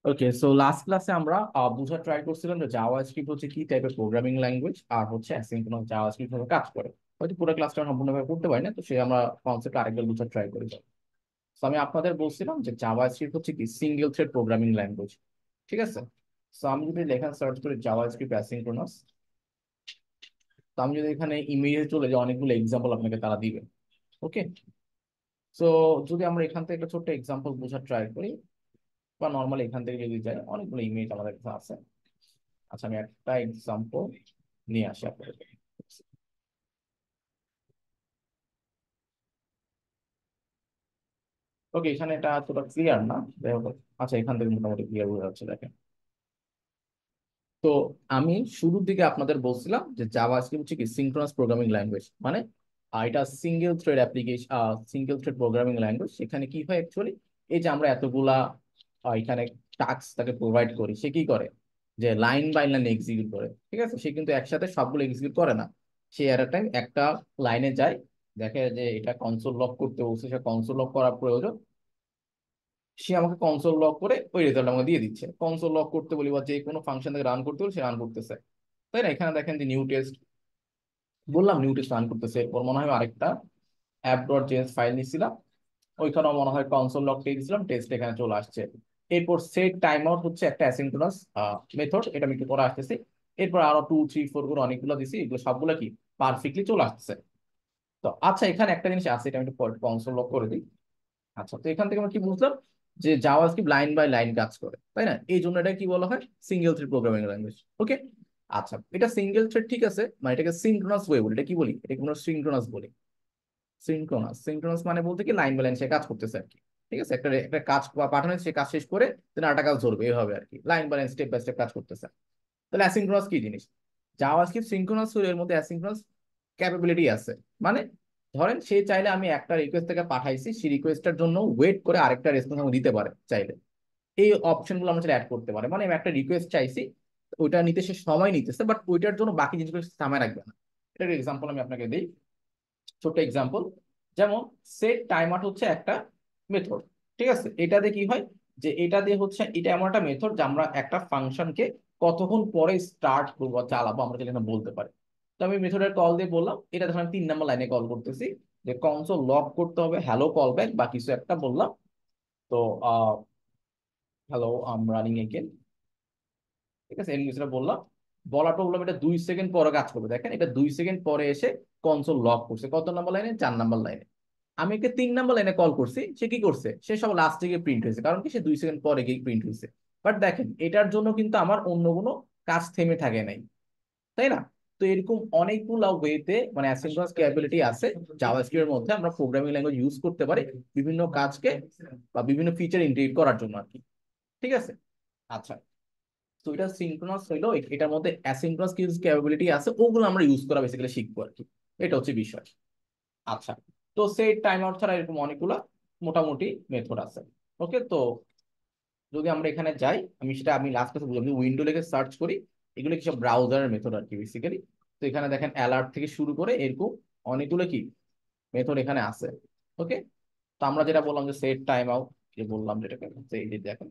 ওকে, so last ক্লাসে আমরা বোঝার ট্রাই করছিলাম যে জাভাস্ক্রিপ্ট হচ্ছে কি টাইপের প্রোগ্রামিং ল্যাঙ্গুয়েজ আর হচ্ছে অ্যাসিঙ্ক্রোনাস জাভাস্ক্রিপ্ট ভাবে কাজ করে। হয়তো পুরো ক্লাসটা সম্পূর্ণভাবে করতে পারি না, তো সে আমরা কনসেপ্ট আরেকবার বোঝার ট্রাই করি। তো আমি আপনাদের বলছিলাম যে জাভাস্ক্রিপ্ট হচ্ছে কি সিঙ্গেল থ্রেড প্রোগ্রামিং ল্যাঙ্গুয়েজ। ঠিক আছে, সো আমি যদি লেখা সার্চ করি জাভাস্ক্রিপ্ট অ্যাসিঙ্ক্রোনাস, তো আমি যদি এখানে ইমেজে চলে যাই অনেকগুলো এক্সাম্পল আপনাকে তারা দিবে। ওকে, সো যদি আমরা এখান থেকে একটা ছোট্ট এক্সাম্পল বোঝার ট্রাই করি, বা নর্মালি এখান থেকে যদি যাই অনেকগুলো ইমেজ আমাদের কাছে আছে। আচ্ছা, আমি একটা এক্সাম্পল নিয়ে আসি আপনাদের। ওকে, এখানে এটা এতটা ক্লিয়ার না, যাই হোক। আচ্ছা, এখান থেকে মোটামুটি ক্লিয়ার বোঝা যাচ্ছে, দেখেন। তো আমি শুরুর দিকে আপনাদের বলছিলাম যে জাভাস্ক্রিপ্ট হচ্ছে কি সিনক্রোনাস প্রোগ্রামিং ল্যাঙ্গুয়েজ, মানে এটা single thread application, single thread programming language. সেখানে কি হয় অ্যাকচুয়ালি, এই যে আমরা এতগুলা এখানে টাস্ক তাকে প্রোভাইড করি, সে কি করে যে লাইন বাই লাইন এক্সিকিউট করে। ঠিক আছে, সে কিন্তু একসাথে সবগুলো এক্সিকিউট করে না। সে এট টাইম একটা লাইনে যায়, দেখে যে এটা কনসোল লক করতে বলছে, সে কনসোল লক করার প্রয়োজন, সে আমাকে কনসোল লক করে ওই রেজাল্ট আমাকে দিয়ে দিচ্ছে। কনসোল লক করতে বলি বা যে কোনো ফাংশন থেকে রান করতে বলি, সে রান করতেছে। তাই না? এখানে দেখেন যে নিউ টেস্ট বললাম, নিউ টেস্ট রান করতেছে। এরপর মনে হয় আরেকটা অ্যাপ ডট জেএস ফাইল নিছিলাম, ওইখানেও মনে হয় কনসোল লক দিয়ে দিয়েছিলাম, টেস্ট এখানে চলে আসছে। এরপর সেট টাইম আউট হচ্ছে একটা অ্যাসিঙ্ক্রোনাস মেথড, এটা আমি একটু পরে আসতেছি। এরপর আরো 2 3 4 করে অনেকগুলো দিছি, এগুলো সবগুলো কি পারফেক্টলি চলে আসছে। তো আচ্ছা, এখানে একটা জিনিস আছে, এটা আমি একটু কনসোল লক করে দিই। আচ্ছা, তো এখান থেকে আমরা কি বুঝলাম যে জাভাস্ক্রিপ্ট লাইন বাই লাইন কাজ করে, তাই না? এই জন্য এটা কি বলা হয় সিঙ্গেল থ্রেড প্রোগ্রামিং ল্যাঙ্গুয়েজ। ওকে, আচ্ছা, এটা সিঙ্গেল থ্রেড, ঠিক আছে, মানে এটাকে সিনক্রোনাস ওয়ে বলি। এটা কি বলি? এটা কোনো সিনক্রোনাস বলি। সিনক্রোনাস, সিনক্রোনাস মানে বলতে কি লাইন বাই লাইন সে কাজ করতেছে আর কি। ঠিক আছে, একটা একটা কাজ পাঠানো হয়েছে, সে কাজ শেষ করে দেন আরেকটা কাজ ধরবে, এভাবে আর কি line by line step by step কাজ করতেছে। তাহলে অ্যাসিনক্রোনাস কি জিনিস? জাভাস্ক্রিপ্ট সিনক্রোনাস এর মধ্যে অ্যাসিনক্রোনাস ক্যাপাবিলিটি আছে। মানে ধরেন সে চাইলে, আমি একটা রিকোয়েস্ট থেকে পাঠাইছি, সেই রিকোয়েস্টের জন্য ওয়েট করে আরেকটা রেসপন্স আমাকে দিতে পারে চাইলে। এই অপশনগুলো আমরা চাইলে অ্যাড করতে পারি। মানে আমি একটা রিকোয়েস্ট চাইছি, ওইটা নিতে সে সময় নিতেছে, বাট ওইটার জন্য বাকি জিনিসগুলো সে সময় রাখবে না। এটার এক্সাম্পল আমি আপনাকে দিই, ছোট্ট এক্সাম্পল। যেমন সেট টাইম আউট হচ্ছে একটা মেথড। ঠিক আছে, এটা দিয়ে কি হয় যে এটা দিয়ে হচ্ছে, এটা এমন একটা মেথড যে আমরা একটা ফাংশনকে কতক্ষণ পরে স্টার্ট করবো বা চালাবো আমরা যেটা বলতে পারি। তো আমি মেথডের কল দিয়ে বললাম, এটা ধরেন 3 নম্বর লাইনে কল করতেছি যে কনসোল লক করতে হবে হ্যালো কল ব্যাক বা কিছু একটা বললাম। তো হ্যালো আম রানিং এগেন। ঠিক আছে, এরকম কিছুটা বললাম। বলার পর বললাম এটা 2 সেকেন্ড পরে কাজ করবে। দেখেন, এটা 2 সেকেন্ড পরে এসে কনসোল লক করছে কত নম্বর লাইনে? 4 নম্বর লাইনে। আমি একে 3 নম্বর লাইনে কল করছি, সে কি করছে? সে সব লাস্টে গিয়ে প্রিন্ট হয়েছে, কারণ কি সে 2 সেকেন্ড পরে গিয়ে প্রিন্ট হয়েছে। বাট দেখেন, এটার জন্য কিন্তু আমার অন্য কোনো কাজ থেমে থাকে নাই, তাই না? তো এরকম অনেকগুলো ওয়েতে মানে অ্যাসিনক্রোনাস ক্যাপাবিলিটি আছে জাভাস্ক্রিপ্টের মধ্যে। আমরা প্রোগ্রামিং ল্যাঙ্গুয়েজ ইউজ করতে পারি বিভিন্ন কাজকে বা বিভিন্ন ফিচার ইন্টিগ্রেট করার জন্য আর কি। ঠিক আছে, আচ্ছা, তো এটা সিনক্রোনাস হইলো, এটার মধ্যে অ্যাসিনক্রোনাস কিছু ক্যাপাবিলিটি আছে, ওগুলো আমরা ইউজ করা বেসিক্যালি শিখবো আর কি। এটা হচ্ছে বিষয়। আচ্ছা, তো সেট টাইম আউট ছাড়া এরকম অনেকগুলো মোটামুটি মেথড আছে। ওকে, তো যদি আমরা এখানে যাই, আমি লাস্ট ক্লাসে বুঝলাম, উইন্ডো লিখে সার্চ করি, এগুলো কি সব ব্রাউজারের মেথড আর কি বেসিক্যালি। তো এখানে দেখেন অ্যালার্ট থেকে শুরু করে এরকম অনেকগুলো কি মেথড এখানে আছে। ওকে, তো আমরা যেটা বললাম যে সেট টাইম আউট, যে বললাম যেটাকে, এই যে দেখেন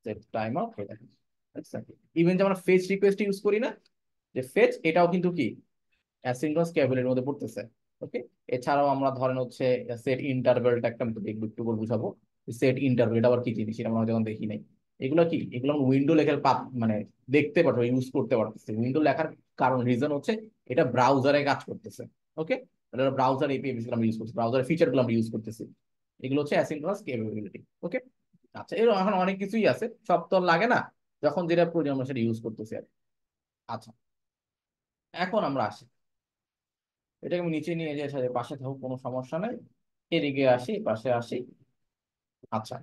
সেট টাইম আউট, দেখেন ইভেন যে আমরা ফেচ রিকোয়েস্ট ইউজ করি না, যে ফেচ, এটাও কিন্তু কি অ্যাসিনক্রোনাস ক্যাপাবিলিটির মধ্যে পড়তেছে। ওকে, এছাড়াও আমরা ধরেন হচ্ছে সেট ইন্টারভ্যালটা একটা আমি তোকে একটু করে বুঝাবো। সেট ইন্টারভ্যাল এটা আবার কি জিনিস, এটা আমরা যখন দেখি নাই। এগুলো কি, এগুলো উইন্ডো লেখার মানে দেখতে পারবো, ইউজ করতে পারতেছি। উইন্ডো লেখার কারণ রিজন হচ্ছে এটা ব্রাউজারে কাজ করতেছে। ওকে, ব্রাউজার এপিআই আমরা ইউজ করছি, ব্রাউজারের ফিচার গুলো আমরা ইউজ করতেছি। এগুলো হচ্ছে অ্যাসিনক্রোনাস ক্যাপাবিলিটি। ওকে, আচ্ছা, এর এখন অনেক কিছুই আছে, সব তো আর লাগে না, যখন যেটা প্রয়োজন আমরা সেটা ইউজ করতেছি আর কি। আচ্ছা, এখন আমরা আসি, এটাকে আমি নিচে নিয়ে যাই, সাথে পাশে থাকুক, কোনো সমস্যা নাই। এদিকে আসি, পাশে আসি। আচ্ছা,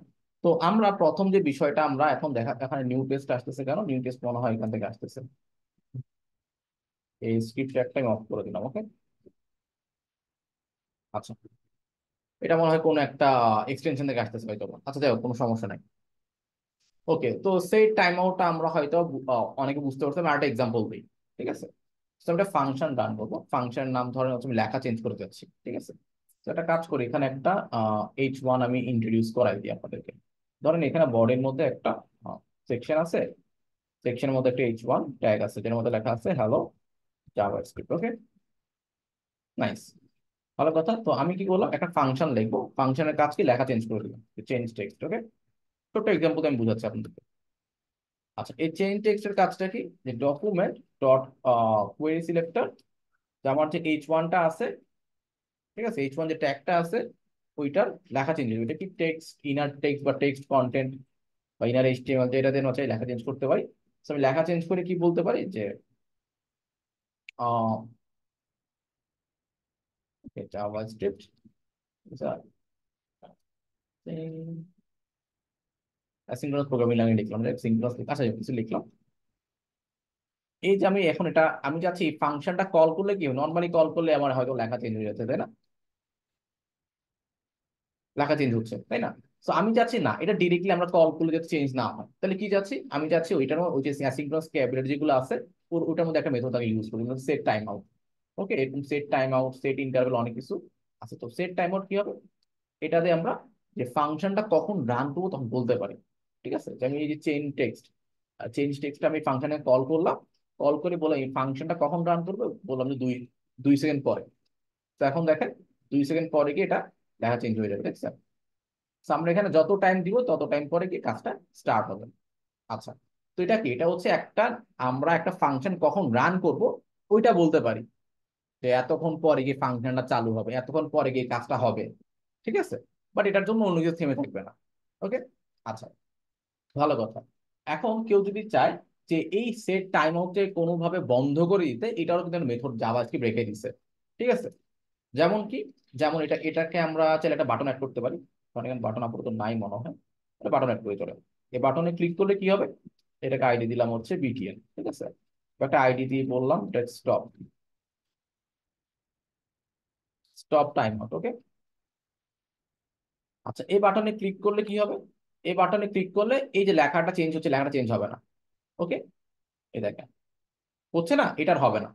তো আমরা প্রথম যে বিষয়টা আমরা এখন দেখা, এখানে নিউ টেস্ট আসতেছে কেন? নিউ টেস্ট মনে হয় এখান থেকে আসতেছে। এই স্ক্রিপ্ট একটা আমি অফ করে দিলাম। ওকে, আচ্ছা, এটা মনে হয় কোনো একটা এক্সটেনশন থেকে আসতেছে হয়তো। আচ্ছা, যাই হোক, কোনো সমস্যা নাই। ওকে, তো সেই টাইম আউটটা আমরা হয়তো অনেকে বুঝতে পারছি। আমি আরেকটা এক্সাম্পল দিই। ঠিক আছে, তো আমি একটা ফাংশন রান করবো, ফাংশনের নাম ধরেন হচ্ছে আমি লেখা চেঞ্জ করতে যাচ্ছি। ঠিক আছে, তো একটা কাজ করি, এখানে একটা H1 আমি ইন্ট্রোডিউস করাই দিই আপনাদেরকে। ধরেন এখানে বডির মধ্যে একটা সেকশন আছে, সেকশনের মধ্যে একটা h1 ট্যাগ আছে যেটার মধ্যে লেখা আছে হ্যালো জাভাস্ক্রিপ্ট। ওকে, নাইস, ভালো কথা। তো আমি কি করলাম, একটা ফাংশন লিখবো, ফাংশনের কাজ কি, লেখা চেঞ্জ করে দিলাম, চেঞ্জ টেক্সট। ওকে, ছোট্ট এক্সাম্পল আমি বুঝাচ্ছি আপনাদেরকে। আচ্ছা, এই চেঞ্জ টেক্সটের কাজটা কি, যে ডকুমেন্ট ডট কোয়েরি সিলেক্টর, যে আমার যে h1টা আছে, ঠিক আছে, h1 যে ট্যাগটা আছে ওইটার লেখা চেঞ্জ হবে। এটা কি টেক্সট, ইনার টেক্সট বা টেক্সট কন্টেন্ট বা ইনার এইচটিএমএল, যেটা দিয়ে চাই লেখা চেঞ্জ করতে পারি। So আমি লেখা চেঞ্জ করে কি বলতে পারি যে জাভাস্ক্রিপ্ট অ্যাসিঙ্ক্রোনাস প্রোগ্রামিং ল্যাঙ্গুয়েজ লিখলাম, সিঙ্ক্রোনাস, আচ্ছা কিছু লিখলাম। এই যে আমি এখন এটা আমি চাচ্ছি ফাংশনটা কল করলে কি, নর্মালি কল করলে আমার হয়তো লেখা চেঞ্জ হয়ে যাচ্ছে, তাই না, লেখা চেঞ্জ হচ্ছে, তাই না। তো আমি চাচ্ছি না, এটা ডিরেক্টলি আমরা কল করলে যাতে চেঞ্জ না হয়, তাহলে কি চাচ্ছি, আমি চাচ্ছি ওইটার ওই যে অ্যাসিঙ্ক্রোনাস ক্যাপাবিলিটি যেগুলো আছে ওটার মধ্যে একটা মেথড আমি ইউজ করি, সেট টাইম আউট। ওকে, এরকম set time out, set interval, অনেক কিছু আছে। তো সেট টাইম আউট কি হবে, এটাতে আমরা যে ফাংশনটা কখন রান করবো তখন বলতে পারি। ঠিক আছে, যে আমি এই যে চেঞ্জ টেক্সট আমি ফাংশনে কল করলাম, কল করে বললাম এই ফাংশনটা কখন রান করবে, বললাম যে 2 সেকেন্ড পরে। তো এখন দেখেন 2 সেকেন্ড পরে গিয়ে এটা লেখা চেঞ্জ হয়ে যাবে, দেখছেন। So আমরা এখানে যত টাইম দিব তত টাইম পরে গিয়ে কাজটা স্টার্ট হবে। আচ্ছা, তো এটা কি, এটা হচ্ছে একটা, আমরা একটা ফাংশন কখন রান করব ওইটা বলতে পারি, যে এতক্ষণ পরে গিয়ে ফাংশনটা চালু হবে, এতক্ষণ পরে গিয়ে কাজটা হবে। ঠিক আছে, বাট এটার জন্য অন্য কিছু থেমে থাকবে না। ওকে, আচ্ছা, ভালো কথা। এখন কেউ যদি চায় যে এই সেট টাইম আউটকে কোনোভাবে বন্ধ করে দিতে, এটারও কিন্তু মেথড জাভাস্ক্রিপ্ট রেখে দিছে। ঠিক আছে, যেমন কি, যেমন এটাকে আমরা চাইলে একটা বাটন অ্যাড করতে পারি, কারণ এখানে বাটন আপাতত নাই মনে হয়, বাটন অ্যাড করে চলে। এই বাটনে ক্লিক করলে কি হবে, এটাকে আইডি দিলাম হচ্ছে বিটিএন। ঠিক আছে, একটা আইডি দিয়ে বললাম স্টপ, স্টপ টাইম আউট। ওকে, আচ্ছা, এই বাটনে ক্লিক করলে কি হবে, এই বাটনে ক্লিক করলে এই যে লেখাটা চেঞ্জ হচ্ছে, লেখাটা চেঞ্জ হবে না। ওকে, এই দেখেন হচ্ছে না, এটার হবে না।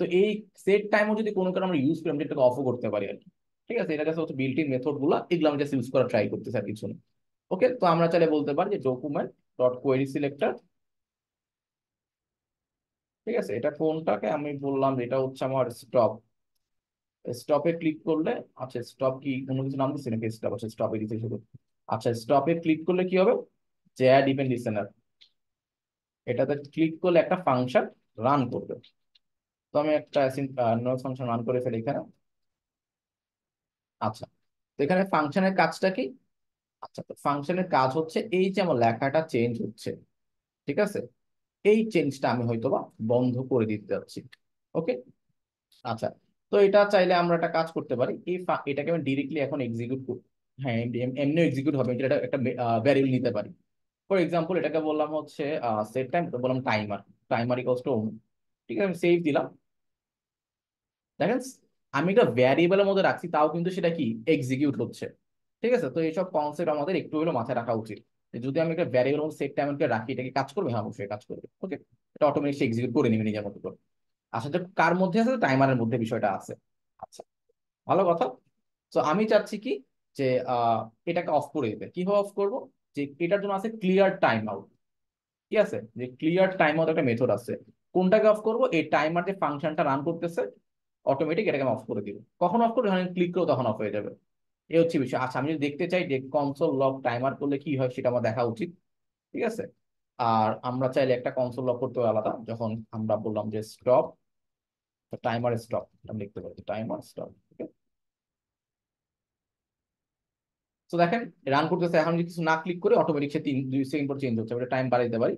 তো এই সেট টাইমও যদি কোনো কারণে আমরা ইউজ করি, আমরা এটাকে অফও করতে পারি আর কি। ঠিক আছে, এটা কাছে হচ্ছে বিল্ট ইন মেথড গুলো, এগুলো আমি জাস্ট ইউজ করা ট্রাই করতেছি আর কিছু না। ওকে, তো আমরা চাইলে বলতে পারি যে ডকুমেন্ট ডট কোয়েরি সিলেক্টর। ঠিক আছে, এটা কোনটাকে আমি বললাম, এটা হচ্ছে আমার স্টপ, স্টপে ক্লিক করলে, আচ্ছা স্টপ কি কোনো কিছু নাম দিচ্ছি নাকি, স্টপ, আচ্ছা স্টপে দিতে শুধু। আচ্ছা, স্টপে ক্লিক করলে কি হবে, যে অ্যাড ইভেন্ট লিসেনার, এটাতে ক্লিক করলে একটা ফাংশন রান করবে। তো আমি একটা ফাংশন রান করে ফেলি এখানে। আচ্ছা, তো এখানে ফাংশনের কাজটা কি, আচ্ছা তো ফাংশনের কাজ হচ্ছে এই যে আমার লেখাটা চেঞ্জ হচ্ছে, ঠিক আছে, এই চেঞ্জটা আমি হয়তোবা বন্ধ করে দিতে যাচ্ছি। ওকে, আচ্ছা, তো এটা চাইলে আমরা একটা কাজ করতে পারি, এটাকে আমি ডিরেক্টলি এখন এক্সিকিউট, হ্যাঁ এমনি এক্সিকিউট হবে, এটা একটা ভ্যারিয়েবল নিতে পারি। ফর এক্সাম্পল এটাকে বললাম হচ্ছে সেট টাইম, তো বললাম টাইমার, টাইমার ইকুয়ালস টু, ঠিক আছে, আমি সেভ দিলাম। দেখেন আমি একটা ভ্যারিয়েবলের মধ্যে রাখছি, তাও কিন্তু সেটা কি এক্সিকিউট হচ্ছে। ঠিক আছে, তো এইসব কনসেপ্ট আমাদের একটু হলেও মাথায় রাখা উচিত, যে যদি আমি একটা ভ্যারিয়েবল সেট টাইমকে রাখি, এটা কি কাজ করবে, হ্যাঁ অবশ্যই কাজ করবে। ওকে, এটা অটোমেটিক এক্সিকিউট করে নেবে নিজের মতো করে। আসলে কার মধ্যে আছে, টাইমারের মধ্যে বিষয়টা আছে। আচ্ছা, ভালো কথা। তো আমি চাচ্ছি কি, যে আহ এটাকে অফ করে দিতে, কিভাবে অফ করব, যে এটার জন্য আছে ক্লিয়ার টাইম আউট। ঠিক আছে, যে ক্লিয়ার টাইম আউট একটা মেথড আছে, কোনটাকে অফ করব, এই টাইমার যে ফাংশনটা রান করতেছে অটোমেটিক, এটাকে আমি অফ করে দিব। কখন অফ করবো, যখন ক্লিক করবো তখন অফ হয়ে যাবে। এই হচ্ছে বিষয়। আচ্ছা, আমি যদি দেখতে চাই যে কনসোল লগ টাইমার করলে কি হয়, সেটা আমার দেখা উচিত। ঠিক আছে, আর আমরা চাইলে একটা কনসোল লগ করতে হবে আলাদা, যখন আমরা বললাম যে স্টপ, টাইমার স্টপ, আমি লিখতে পারি টাইমার স্টপ। তো দেখেন রান করতেছে, এখন যদি কিছু না ক্লিক করে অটোমেটিক সে 2 সেকেন্ড পর চেঞ্জ হচ্ছে, আমরা টাইম বাড়াই দিতে পারি।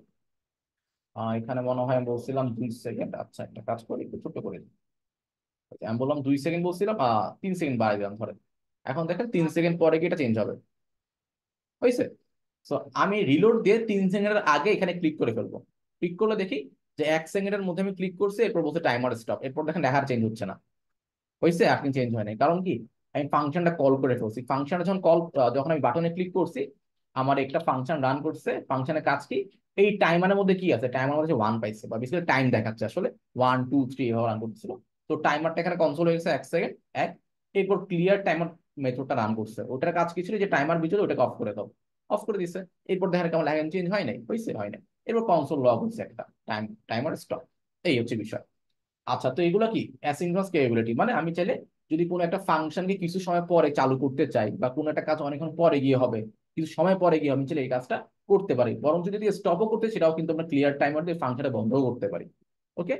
এখানে মনে হয় আমি বলছিলাম 2 সেকেন্ড, আচ্ছা একটা কাজ করি, একটু ছোট করে দিই। আমি বললাম 2 সেকেন্ড বলছিলাম, 3 সেকেন্ড বাড়াই দিলাম ধরেন। এখন দেখেন 3 সেকেন্ড পরে কি এটা চেঞ্জ হবে, হয়েছে। তো আমি রিলোড দিয়ে 3 সেকেন্ডের আগে এখানে ক্লিক করে ফেলবো। ক্লিক করলে দেখি যে 1 সেকেন্ডের মধ্যে আমি ক্লিক করছি, এরপর বলছে টাইমার স্টপ, এরপর দেখেন দেখার চেঞ্জ হচ্ছে না, হয়েছে, আপনি চেঞ্জ হয় নাই, কারণ কি, আমি ফাংশনটা কল করে ফেলছি। ফাংশনটা যখন আমি বাটনে ক্লিক করছি, আমার একটা ফাংশন রান করছে, ফাংশনের কাজ কি, এই টাইমারের মধ্যে কি আছে, টাইমার মধ্যে 1 পাইছে, বা বেশি টাইম দেখাচ্ছে আসলে 1 2 3 এভাবে রান করতেছিল। তো টাইমারটা এখানে কনসোল হয়ে গেছে 1 সেকেন্ড, এক, এরপর ক্লিয়ার টাইমার মেথডটা রান করছে, ওটার কাজ কি ছিল, যে টাইমার ভিতরে ওটাকে অফ করে দাও। অফ করে দিছে। এরপর দেখেন কেমন লেখা চেঞ্জ হয় নাই, হয়েছে হয় নাই। এরপর কনসোল লগ হয়েছে একটা টাইমার স্টপ। এই হচ্ছে বিষয়। আচ্ছা, তো এগুলো কি অ্যাসিনক্রনাস ক্যাপাবিলিটি, মানে আমি চাইলে যদি কোনো একটা ফাংশনকে কিছু সময় পরে চালু করতে চাই, বা কোনো একটা কাজ অনেকক্ষণ পরে গিয়ে হবে, কিছু সময় পরে গিয়ে আমি চাইলে এই কাজটা করতে পারি, বরং যদি স্টপও করতে, সেটাও কিন্তু আমরা ক্লিয়ার টাইমার দিয়ে ফাংশনটা বন্ধও করতে পারি। ওকে,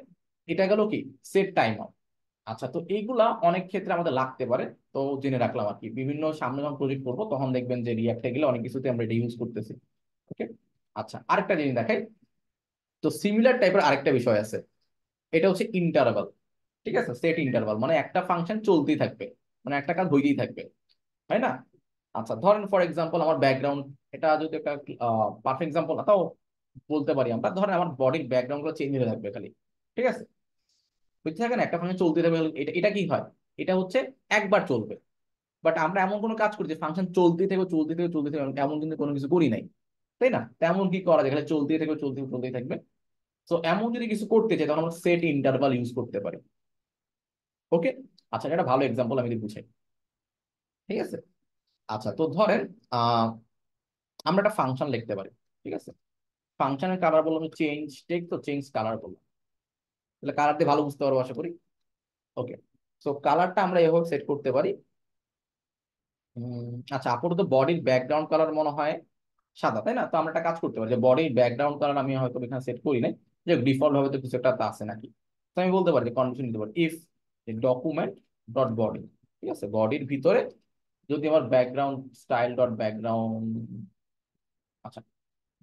এটা গেল কি সেট টাইমার। আচ্ছা, তো এইগুলা অনেক ক্ষেত্রে আমাদের লাগতে পারে, তো জেনে রাখলাম আর কি। বিভিন্ন সামনে যখন প্রজেক্ট করবো তখন দেখবেন যে রিয়াক্টে গেলে অনেক কিছুতে আমরা এটা ইউজ করতেছি। ওকে, আচ্ছা, আরেকটা জিনিস দেখাই। তো সিমিলার টাইপের আরেকটা বিষয় আছে, এটা হচ্ছে ইন্টারভাল। ঠিক আছে, সেট ইন্টারভাল মানে একটা ফাংশন চলতেই থাকবে, মানে একটা কাজ হইতেই থাকবে, তাই না? আচ্ছা, ধরেন ফর এক্সাম্পল আমার ব্যাকগ্রাউন্ড, এটা যদি একটা পারফেক্ট এক্সাম্পল না তাও বলতে পারি আমরা, ধরেন আমার বডির ব্যাকগ্রাউন্ড গুলো চেঞ্জ হয়ে থাকবে খালি। ঠিক আছে, বুঝতে থাকেন একটা ফাংশন চলতে থাকবে, এটা এটা কি হয়, এটা হচ্ছে একবার চলবে। বাট আমরা এমন কোনো কাজ করি যে ফাংশন চলতে থাকবে চলতে থাকবে চলতে থাকবে, এমন কিন্তু কোনো কিছু করি নাই, তাই না? তেমন কি করা যায়, খালি চলতেই থাকবে চলতে চলতেই থাকবে। তো এমন যদি কিছু করতে চাই তখন আমরা সেট ইন্টারভাল ইউজ করতে পারি। ওকে, আচ্ছা, এটা একটা ভালো এক্সাম্পল আমি যদি বুঝাই। ঠিক আছে, আচ্ছা, তো ধরেন আহ আমরা একটা ফাংশন লিখতে পারি। ঠিক আছে, ফাংশনের কালার বললাম চেঞ্জ টেক্সট, তো চেঞ্জ কালার বললাম, তাহলে কালার দিয়ে ভালো বুঝতে পারবো আশা করি। ওকে, সো কালারটা আমরা এভাবে সেট করতে পারি। আচ্ছা, আপাতত বডির ব্যাকগ্রাউন্ড কালার মনে হয় সাদা, তাই না? তো আমরা একটা কাজ করতে পারি যে বডির ব্যাকগ্রাউন্ড কালার আমি হয়তো এখানে সেট করি নাই, যে ডিফল্ট ভাবে তো কিছু একটা আছে নাকি। তো আমি বলতে পারি যে কন্ডিশন দিতে পারি ইফ ডকুমেন্ট ডট বডি। ঠিক আছে, বডির ভিতরে যদি আমার ব্যাকগ্রাউন্ড স্টাইল ডট ব্যাকগ্রাউন্ড, আচ্ছা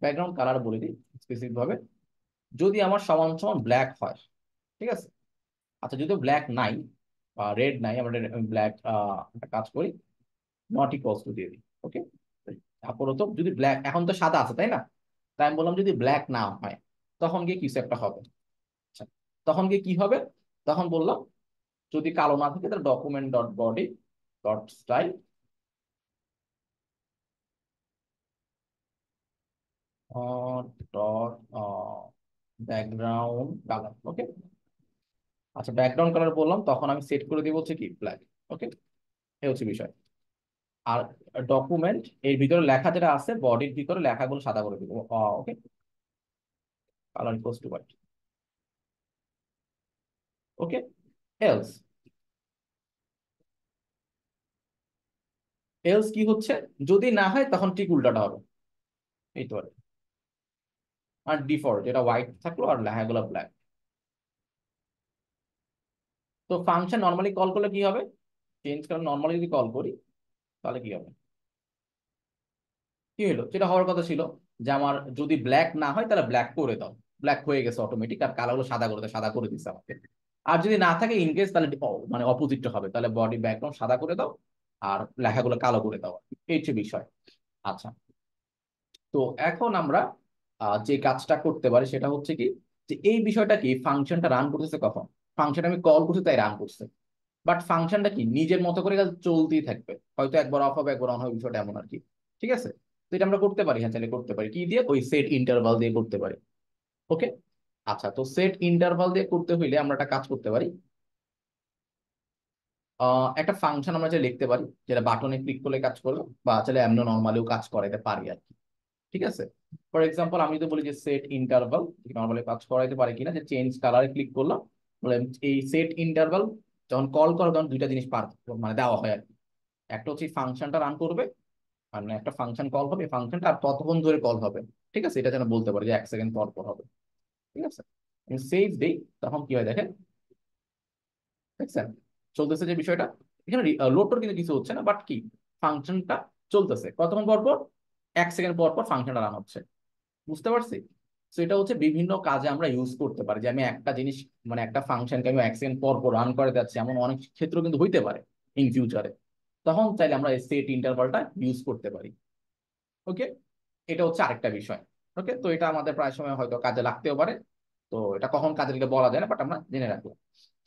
ব্যাকগ্রাউন্ড কালার বলে দিই স্পেসিফিক ভাবে, যদি আমার সমান সমান ব্ল্যাক হয়। ঠিক আছে, আচ্ছা যদি ব্ল্যাক নাই বা রেড নাই, আমরা ব্ল্যাক একটা কাজ করি, নট ইকুয়ালস টু দিয়ে দিই। ওকে, আপাতত যদি ব্ল্যাক, এখন তো সাদা আছে তাই না, তাই আমি বললাম যদি ব্ল্যাক না হয় তখন গিয়ে কিছু একটা হবে। আচ্ছা, তখন গিয়ে কি হবে, তখন বললাম যদি কালো না থাকে তাহলে document dot body dot style dot background colour. Okay, আচ্ছা ব্যাকগ্রাউন্ড কালার বললাম, তখন আমি সেট করে দিব হচ্ছে কি ব্ল্যাক। ওকে, এই হচ্ছে বিষয়। আর ডকুমেন্ট এর ভিতরে লেখা যেটা আছে, বডির ভিতরে লেখাগুলো সাদা করে দিব। Okay, colour equals to white. Okay, else, else কি হচ্ছে, যদি না হয় তখন ঠিক উল্টাটা হবে। এই তো আর কি। আর ডিফল্ট যেটা হোয়াইট থাকলো আর লেখাগুলো ব্ল্যাক। তো ফাংশন নর্মালি কল করলে কি হবে, চেঞ্জ করে নর্মালি যদি কল করি তাহলে কি হবে, কি হলো, যেটা হওয়ার কথা ছিল, যে আমার যদি ব্ল্যাক না হয় তাহলে ব্ল্যাক করে দাও, ব্ল্যাক হয়ে গেছে অটোমেটিক, আর কালারগুলো সাদা করে দাও, সাদা করে দিচ্ছে আমাকে। আর যদি না থাকে ইনকেস, তাহলে মানে অপোজিটটা হবে, তাহলে বডি ব্যাকগ্রাউন্ড সাদা করে দাও আর লেখাগুলো কালো করে দাও, এই হচ্ছে বিষয়। আচ্ছা, তো এখন আমরা যে কাজটা করতে পারি সেটা হচ্ছে কি, যে এই বিষয়টা কি ফাংশনটা রান করতেছে কখন, ফাংশন আমি কল করছি তাই রান করছে, বাট ফাংশনটা কি নিজের মতো করে কাজ চলতেই থাকবে, হয়তো একবার অফ হবে একবার অন হবে, বিষয়টা এমন আর কি। ঠিক আছে, তো এটা আমরা করতে পারি, হ্যাঁ চাইলে করতে পারি কি দিয়ে, ওই সেট ইন্টারভাল দিয়ে করতে পারি। ওকে, আচ্ছা, তো সেট ইন্টারভাল দিয়ে করতে হইলে আমরা একটা কাজ করতে পারি, একটা ফাংশন আমরা যে লিখতে পারি যেটা বাটনে ক্লিক করলে কাজ করবে, বা চাইলে এমন নর্মালিও কাজ করাইতে পারি আর কি। ঠিক আছে, ফর এক্সাম্পল আমি যদি বলি যে সেট ইন্টারভাল, নর্মালি কাজ করাইতে পারে কিনা, যে চেঞ্জ কালারে ক্লিক করলাম, বলে এই সেট ইন্টারভাল যখন কল করে তখন দুইটা জিনিস মানে দেওয়া হয় আর কি। একটা হচ্ছে ফাংশনটা রান করবে, মানে একটা ফাংশন কল হবে, ফাংশনটা আর কতক্ষণ ধরে কল হবে। ঠিক আছে, এটা যেন বলতে পারি যে 1 সেকেন্ড পর পর হবে। ঠিক আছে, সেভ দেই, তখন কি হয় দেখেন, দেখছেন চলতেছে যে বিষয়টা, এখানে লোডটোর কিন্তু কিছু হচ্ছে না, বাট কি ফাংশনটা চলতেছে কতক্ষণ পর পর, 1 সেকেন্ড পর পর ফাংশনটা রান হচ্ছে। বুঝতে পারছি? তো এটা হচ্ছে বিভিন্ন কাজে আমরা ইউজ করতে পারি, যে আমি একটা জিনিস, মানে একটা ফাংশনকে আমি 1 সেকেন্ড পর পর রান করে যাচ্ছি, এমন অনেক ক্ষেত্র কিন্তু হইতে পারে ইন ফিউচারে, তখন চাইলে আমরা এই সেট ইন্টারভালটা ইউজ করতে পারি। ওকে, এটা হচ্ছে আরেকটা বিষয়। ওকে, তো এটা আমাদের প্রায় সময় হয়তো কাজে লাগতেও পারে, তো এটা কখন কাজে লাগে বলা যায় না, বাট আমরা জেনে রাখলাম।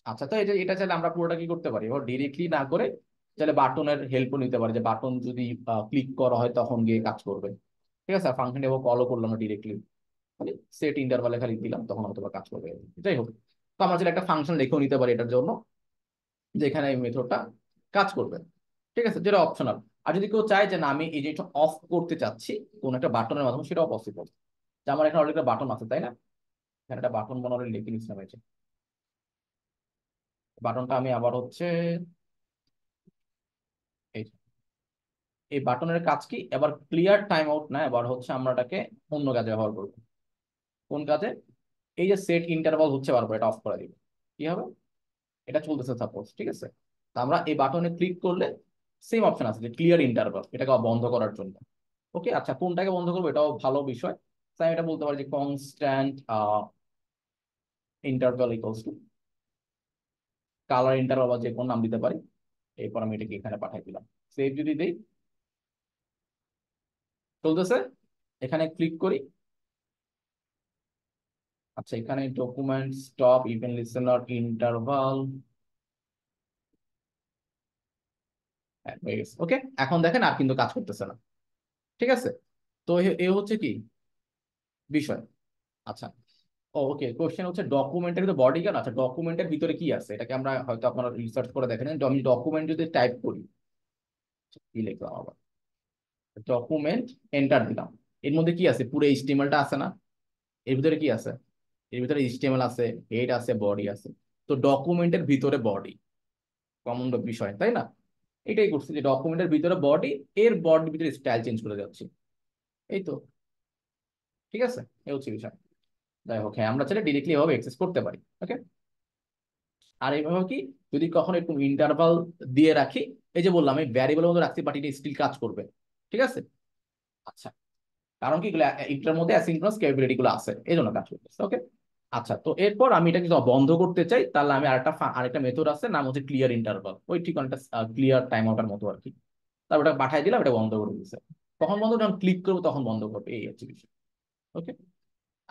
আচ্ছা, তো এটা এটা চাইলে আমরা পুরোটা কি করতে পারি, এবার ডিরেক্টলি না করে চাইলে বাটনের হেল্পও নিতে পারি, যে বাটন যদি ক্লিক করা হয় তখন গিয়ে কাজ করবে। ঠিক আছে, ফাংশন এবার কলও করলাম না ডিরেক্টলি, খালি সেট ইন্টারভালে খালি দিলাম তখন হয়তো বা কাজ করবে। যাই হোক, তো আমরা চাইলে একটা ফাংশন লিখেও নিতে পারি এটার জন্য, যেখানে এই মেথডটা কাজ করবে। ঠিক আছে, যেটা অপশনাল। আর যদি কেউ চায় যে না আমি এই জিনিসটা অফ করতে চাচ্ছি কোন একটা বাটনের মাধ্যমে, সেটাও পসিবল। যে আমার এখানে অলরেডি একটা বাটন আছে, তাই না? এখানে একটা বাটন মনে হয় লিখে নিচ্ছিলাম, হয়েছে বাটনটা আমি আবার হচ্ছে এই এই বাটনের কাজ কি, এবার ক্লিয়ার টাইম আউট না, এবার হচ্ছে আমরা এটাকে অন্য কাজে ব্যবহার করবো। কোন কাজে? এই যে সেট ইন্টারভাল হচ্ছে বারবার, এটা অফ করে দিব। কি হবে? এটা চলতেছে সাপোজ, ঠিক আছে? তো আমরা এই বাটনে ক্লিক করলে সেম অপশন আছে যে ক্লিয়ার ইন্টারভাল, এটাকে বন্ধ করার জন্য। ওকে, আচ্ছা কোনটাকে বন্ধ করবো এটাও ভালো বিষয়। তাই এটা বলতে পারি যে constant interval equals to colour interval, বা যে কোনো নাম দিতে পারি। এরপর আমি এটাকে এখানে পাঠাই দিলাম। সেভ যদি দেই, চলতেছে। এখানে ক্লিক করি। আচ্ছা, এখানে document stop even listener interval হয়ে গেছে। ওকে, এখন দেখেন আর কিন্তু কাজ করতেছে না। ঠিক আছে? তো এ হচ্ছে কি বিষয়। আচ্ছা, ওকে, কোশ্চেন হচ্ছে ডকুমেন্টের ভিতরে বডি কেন? আচ্ছা, ডকুমেন্টের ভিতরে কি আছে এটাকে আমরা হয়তো আপনারা রিসার্চ করে দেখেন। আমি ডকুমেন্ট যদি টাইপ করি, কি লিখলাম আবার, ডকুমেন্ট এন্টার দিলাম। এর মধ্যে কি আছে? পুরো এইচটিএমএলটা আছে না? এর ভিতরে কি আছে? এর ভিতরে এইচটিএমএল আছে, হেড আছে, বডি আছে। তো ডকুমেন্টের ভিতরে বডি কমন বিষয়, তাই না? এটাই করছি যে ডকুমেন্টের ভিতরে বডি, এর বডির ভিতরে স্টাইল চেঞ্জ করে যাচ্ছি। এই তো, ঠিক আছে, এই হচ্ছে বিষয়। যাই হোক, হ্যাঁ আমরা চাইলে ডিরেক্টলি এভাবে অ্যাক্সেস করতে পারি। ওকে, আর এইভাবে কি, যদি কখনো একটু ইন্টারভাল দিয়ে রাখি, এই যে বললাম এই ভ্যারিয়েবলের মধ্যে রাখছি, বাট এটা স্টিল কাজ করবে। ঠিক আছে? আচ্ছা, কারণ কি এগুলো এটার মধ্যে অ্যাসিনক্রোনাস ক্যাপাবিলিটি গুলো আছে, এই জন্য কাজ করতেছে। ওকে, আচ্ছা, তো এরপর আমি এটা যদি বন্ধ করতে চাই, তাহলে আমি আরেকটা মেথড আছে, নাম হচ্ছে ক্লিয়ার ইন্টারভাল। ওই ঠিকানাটা ক্লিয়ার টাইম আউটের মতো আর কি। তারপর ওটা পাঠিয়ে দিলাম, এটা বন্ধ করে দিচ্ছে। কখন বন্ধ? যখন ক্লিক করবো তখন বন্ধ করবে, এই হচ্ছে বিষয়। ওকে,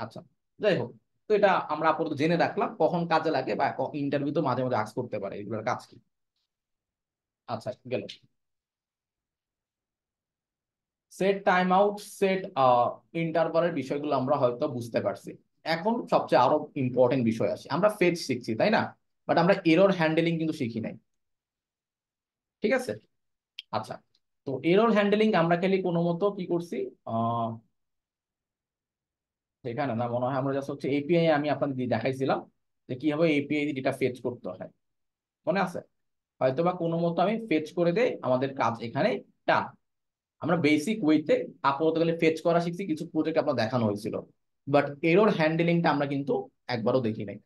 আচ্ছা, যাই হোক, তো এটা আমরা আপাতত জেনে রাখলাম কখন কাজে লাগে, বা ইন্টারভিউ তো মাঝে মাঝে আস করতে পারে, এগুলোর কাজ কি। আচ্ছা, গেল। সেট টাইম আউট, সেট ইন্টারভালের বিষয়গুলো আমরা হয়তো বুঝতে পারছি। এখন সবচেয়ে আরো ইম্পর্টেন্ট বিষয় আসে, আমরা ফেচ শিখছি তাই না? বাট আমরা এরর হ্যান্ডেলিং কিন্তু শিখি নাই। ঠিক আছে? আচ্ছা, তো এরর হ্যান্ডেলিং আমরা খালি কোনো মতো কি করছি, আহ সেখানে না মনে হয় আমরা জাস্ট হচ্ছে এপিআই, আমি আপনাদের দেখাইছিলাম যে কিভাবে এপিআই দিয়ে ডেটা ফেচ করতে হয়, মনে আছে? হয়তো বা কোনো মতো আমি ফেচ করে দেই, আমাদের কাজ এখানে ডান। আমরা বেসিক ওয়েতে আপাতত গেলে ফেচ করা শিখছি, কিছু প্রজেক্ট আপনার দেখানো হয়েছিল। বাট এরর হ্যান্ডেলিংটা আমরা কিন্তু একবারও দেখি নাই।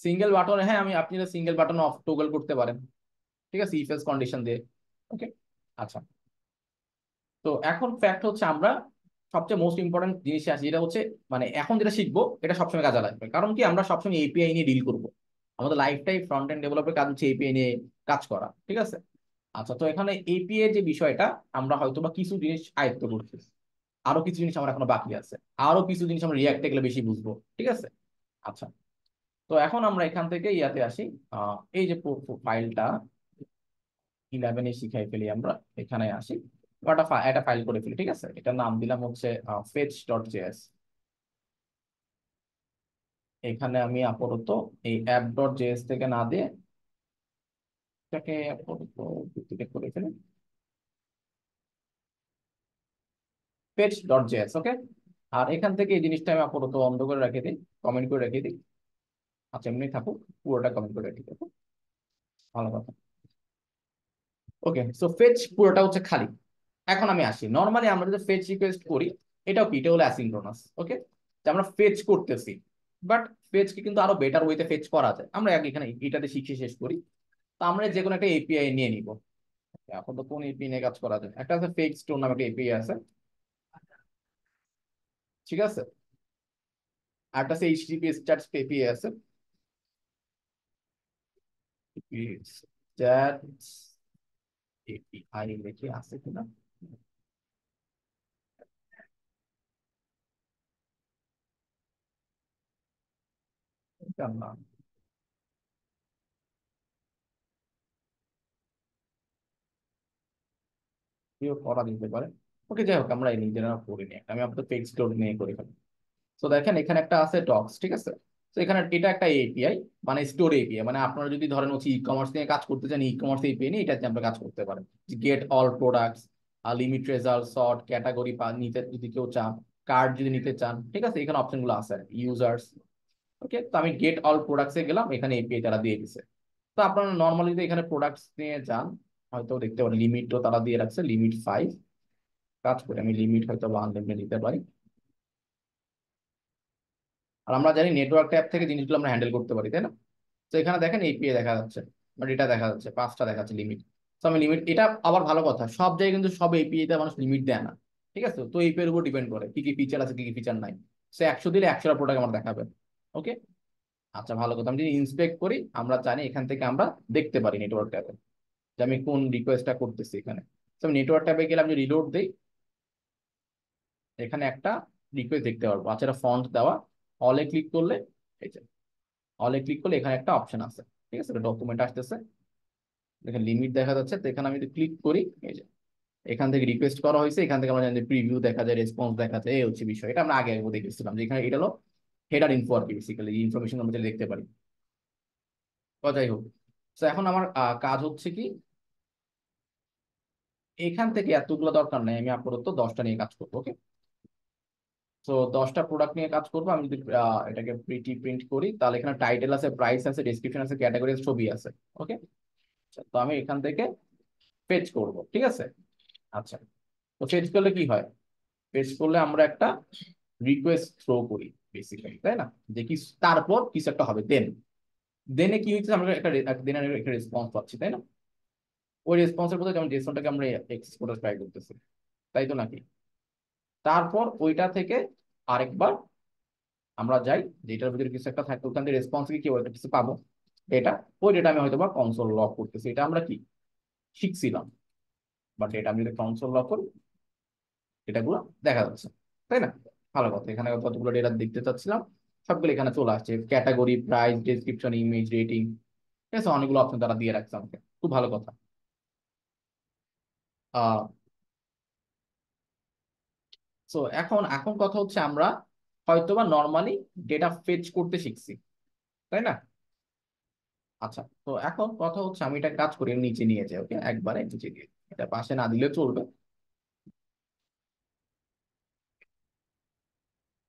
সিঙ্গেল বাটন, হ্যাঁ আমি, আপনি সিঙ্গেল বাটন অফ টগল করতে পারেন। ঠিক আছে, ইফ এলস কন্ডিশন দিয়ে। ওকে, আচ্ছা, তো এখন ফ্যাক্ট হচ্ছে আমরা সবচেয়ে মোস্ট ইম্পর্টেন্ট জিনিসে আসি, যেটা হচ্ছে মানে এখন যেটা শিখবো এটা সবসময় কাজে লাগবে, কারণ কি আমরা সবসময় এপিআই নিয়ে ডিল করবো। আমাদের লাইফটাই ফ্রন্ট এন্ড ডেভেলপের কাজ হচ্ছে এপিআই নিয়ে কাজ করা। ঠিক আছে? আচ্ছা, তো এখানে এপিআই যে বিষয়টা, আমরা হয়তো বা কিছু জিনিস আয়ত্ত করছি, আরো কিছু জিনিস আমার এখনো বাকি আছে, আরো কিছু জিনিস আমরা রিয়াক্টে গেলে বেশি বুঝবো। ঠিক আছে? আচ্ছা, তো এখন আমরা এখান থেকে ইয়াতে আসি। এই যে ফাইলটা 11-এ শিখাই ফেলি আমরা, এখানে আসি। একটা ফাইল করে ফেলি। ঠিক আছে, এটার নাম দিলাম হচ্ছে fetch.js। এখানে আমি আপাতত এই app.js থেকে না দিয়ে এটাকে আপাতত ডুপ্লিকেট করে ফেলি, fetch.js। ওকে, আর এখান থেকে এই জিনিসটা আমি আপাতত বন্ধ করে রেখে দিই, কমেন্ট করে রেখে দিই। আচ্ছা, এমনি থাকুক, পুরোটা কমেন্ট করে রেখে দিই। ভালো কথা। ওকে, সো ফেচ পুরোটা হচ্ছে খালি। এখন আমি আসি, নর্মালি আমরা যদি ফেচ রিকোয়েস্ট করি, এটাও কি, এটা হলো অ্যাসিনক্রোনাস। ওকে, যে আমরা ফেচ করতেছি, বাট ফেচকে কিন্তু আরো বেটার ওয়েতে ফেচ করা যায়। আমরা আগে এখানে এটাতে শিখে শেষ করি। তো আমরা যে কোনো একটা এপিআই নিয়ে নিব। এখন তো কোন এপিআই নিয়ে কাজ করা যায়, একটা আছে ফেক স্টোর নামে একটা এপিআই আছে। ঠিক আছে, আর একটা আছে এইচটিটিপি স্ট্যাটাস এপিআই আছে। স্ট্যাটাস এপিআই লিখে আছে কিনা, এটা না, কেউ করা দিতে পারে। ওকে, যাই হোক, আমরা এই নিজেরা করিনি, আমি আপনাদের ফেক স্টোর নিয়ে করি ফেলি। তো দেখেন এখানে একটা আছে ডক্স। ঠিক আছে, তো এখানে এটা একটা এপিআই, মানে স্টোর এপিআই, মানে আপনারা যদি ধরেন হচ্ছে ই কমার্স নিয়ে কাজ করতে চান, ই কমার্স এপিআই নিয়ে এটা আমরা কাজ করতে পারেন। Gate all products, limit result, sort, category নিতে যদি কেউ চান, কার্ড যদি নিতে চান, ঠিক আছে, এখানে অপশনগুলো আছে, ইউজার্স। ওকে, তো আমি গেট অল প্রোডাক্টসে গেলাম, এখানে এপিআই তারা দিয়ে দিছে। তো আপনারা নর্মালি যদি এখানে প্রোডাক্টস নিয়ে যান, হয়তো দেখতে পারেন লিমিটও তারা দিয়ে রাখছে, লিমিট 5। কাজ করে আমি লিমিট হয়তো বা আনলিমিটেড দিতে পারি। আর আমরা জানি নেটওয়ার্ক ট্যাব থেকে জিনিসগুলো আমরা হ্যান্ডেল করতে পারি, তাই না? তো এখানে দেখেন এপিআই দেখা যাচ্ছে, মানে এটা দেখা যাচ্ছে 5টা দেখাচ্ছে লিমিট। তো আমি লিমিট, এটা আবার ভালো কথা, সব জায়গায় কিন্তু সব এপিআই তে মানুষ লিমিট দেয় না, ঠিক আছে? তো এপিআই এর উপর ডিপেন্ড করে কি কি ফিচার আছে, কি কি ফিচার নাই। সে 100 দিলে 100টা প্রোডাক্ট আমার দেখাবে। ওকে, আচ্ছা ভালো কথা। আমি যদি ইন্সপেক্ট করি, আমরা জানি এখান থেকে আমরা দেখতে পারি নেটওয়ার্ক ট্যাবে যে আমি কোন রিকোয়েস্টটা করতেছি এখানে। তো আমি নেটওয়ার্ক ট্যাবে গেলে আমি রিলোড দিই, এখানে একটা রিকোয়েস্ট দেখতে পারবো। আচ্ছা, এটা ফন্ট দেওয়া, অলে ক্লিক করলে, এই যে অলে ক্লিক করলে এখানে একটা অপশন আছে, ঠিক আছে, ডকুমেন্ট আসতেছে, দেখেন লিমিট দেখা যাচ্ছে। তো এখানে আমি যদি ক্লিক করি, এই যে এখান থেকে রিকোয়েস্ট করা হয়েছে, এখান থেকে আমরা জানি প্রিভিউ দেখা যায়, রেসপন্স দেখা যায়, এই হচ্ছে বিষয়। এটা আমরা আগে আগে দেখেছিলাম যে এখানে এটা হলো হেডার ইনফো আর কি, বেসিক্যালি ইনফরমেশন আমরা যেটা দেখতে পারি। তো যাই হোক, তো এখন আমার কাজ হচ্ছে কি, এখান থেকে এতগুলো দরকার নাই, আমি আপাতত 10টা নিয়ে কাজ করবো। ওকে, তো 10টা প্রোডাক্ট নিয়ে কাজ করবো। আমি যদি এটাকে প্রিন্ট করি, তাহলে এখানে টাইটেল আছে, প্রাইস আছে, ডেসক্রিপশন আছে, ক্যাটাগরি, ছবি আছে। ওকে, তো আমি এখান থেকে পেজ করব, ঠিক আছে। আচ্ছা, তো পেজ করলে কি হয়, পেজ করলে আমরা একটা রিকোয়েস্ট থ্রো করি বেসিক্যালি, তাই না? যে কি, তারপর কিছু একটা হবে, দেনে কি হচ্ছে, আমরা দেনের একটা রেসপন্স পাচ্ছি, তাই না? ওই রেসপন্সের মধ্যে যেমন জেসনটাকে আমরা এক্সেস করতে ট্রাই করতেছি, তাই তো নাকি? তারপর ওইটা থেকে আরেকবার আমরা যাই, যেটার ভিতরে কিছু একটা থাকে, ওখান থেকে রেসপন্স কি একটা কিছু পাবো, ডেটা। ওই ডেটা আমি হয়তো বা কনসোল লগ করতেছি, এটা আমরা কি শিখছিলাম। বাট এটা আমি যদি কনসোল লগ করি, এটাগুলো দেখা যাচ্ছে, তাই না? ভালো কথা, এখানে কতগুলো ডেটা দেখতে চাচ্ছিলাম, সবগুলো এখানে চলে আসছে, category, price, description, image, rating, ঠিক আছে, অনেকগুলো অপশন তারা দিয়ে রাখছে আমাকে, খুব ভালো কথা। আহ তো এখন এখন কথা হচ্ছে, আমরা হয়তোবা নর্মালি ডেটা ফেচ করতে শিখছি, তাই না? আচ্ছা, তো এখন কথা হচ্ছে আমি এটা কাজ করি, নিচে নিয়ে যাই। ওকে, একবারে নিচে দিয়ে, এটা পাশে না দিলে চলবে।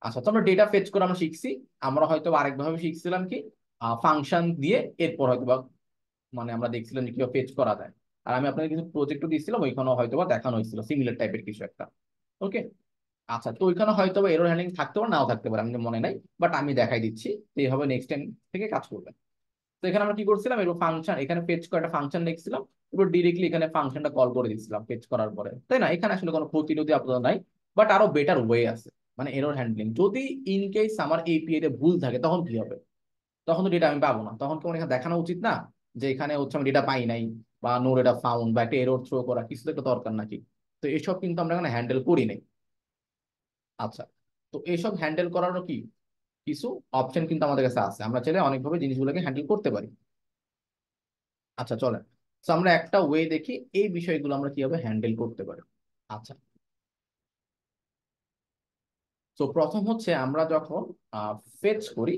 আচ্ছা, তো আমরা ডেটা ফেচ করে আমরা শিখছি। আমরা হয়তো আরেকভাবে শিখছিলাম কি, ফাংশন দিয়ে, এরপর হয়তো বা মানে আমরা দেখছিলাম যে কিভাবে ফেচ করা যায়। আর আমি আপনাকে কিছু প্রজেক্টও দিয়েছিলাম, ওইখানে হয়তো বা দেখানো হয়েছিল সিমিলার টাইপের কিছু একটা। ওকে, আচ্ছা, তো ওইখানে হয়তো বা এরর হ্যান্ডলিং থাকতে পারে, নাও থাকতে পারে, আমি মনে নাই। বাট আমি দেখাই দিচ্ছি যে এইভাবে নেক্সট টাইম থেকে কাজ করবেন। তো এখানে আমরা কি করছিলাম, এরকম ফাংশন, এখানে পেজ করে একটা ফাংশন লিখছিলাম, এবার ডিরেক্টলি এখানে ফাংশনটা কল করে দিচ্ছিলাম পেজ করার পরে, তাই না? এখানে আসলে কোনো ক্ষতি টতি আপাতত নাই। বাট আরো বেটার ওয়ে আছে, মানে এরর হ্যান্ডলিং। যদি ইন কেস আমার এপিআই তে ভুল থাকে, তখন কি হবে? তখন তো ডেটা আমি পাবো না, তখন কেমন এখানে দেখানো উচিত না যে এখানে হচ্ছে আমি ডেটা পাই নাই, বা নো ডেটা ফাউন্ড, বা একটা এরর থ্রো করা, কিছু তো একটা দরকার নাকি? তো এসব কিন্তু আমরা এখানে হ্যান্ডেল করি নাই। আচ্ছা, তো এইসব হ্যান্ডেল করারও কি কিছু অপশন কিন্তু আমাদের কাছে আছে, আমরা চাইলে অনেকভাবে জিনিসগুলোকে হ্যান্ডেল করতে পারি। আচ্ছা চলেন, তো আমরা একটা ওয়ে দেখি এই বিষয়গুলো আমরা কিভাবে হ্যান্ডেল করতে পারি। আচ্ছা, তো প্রথম হচ্ছে আমরা যখন ফেচ করি,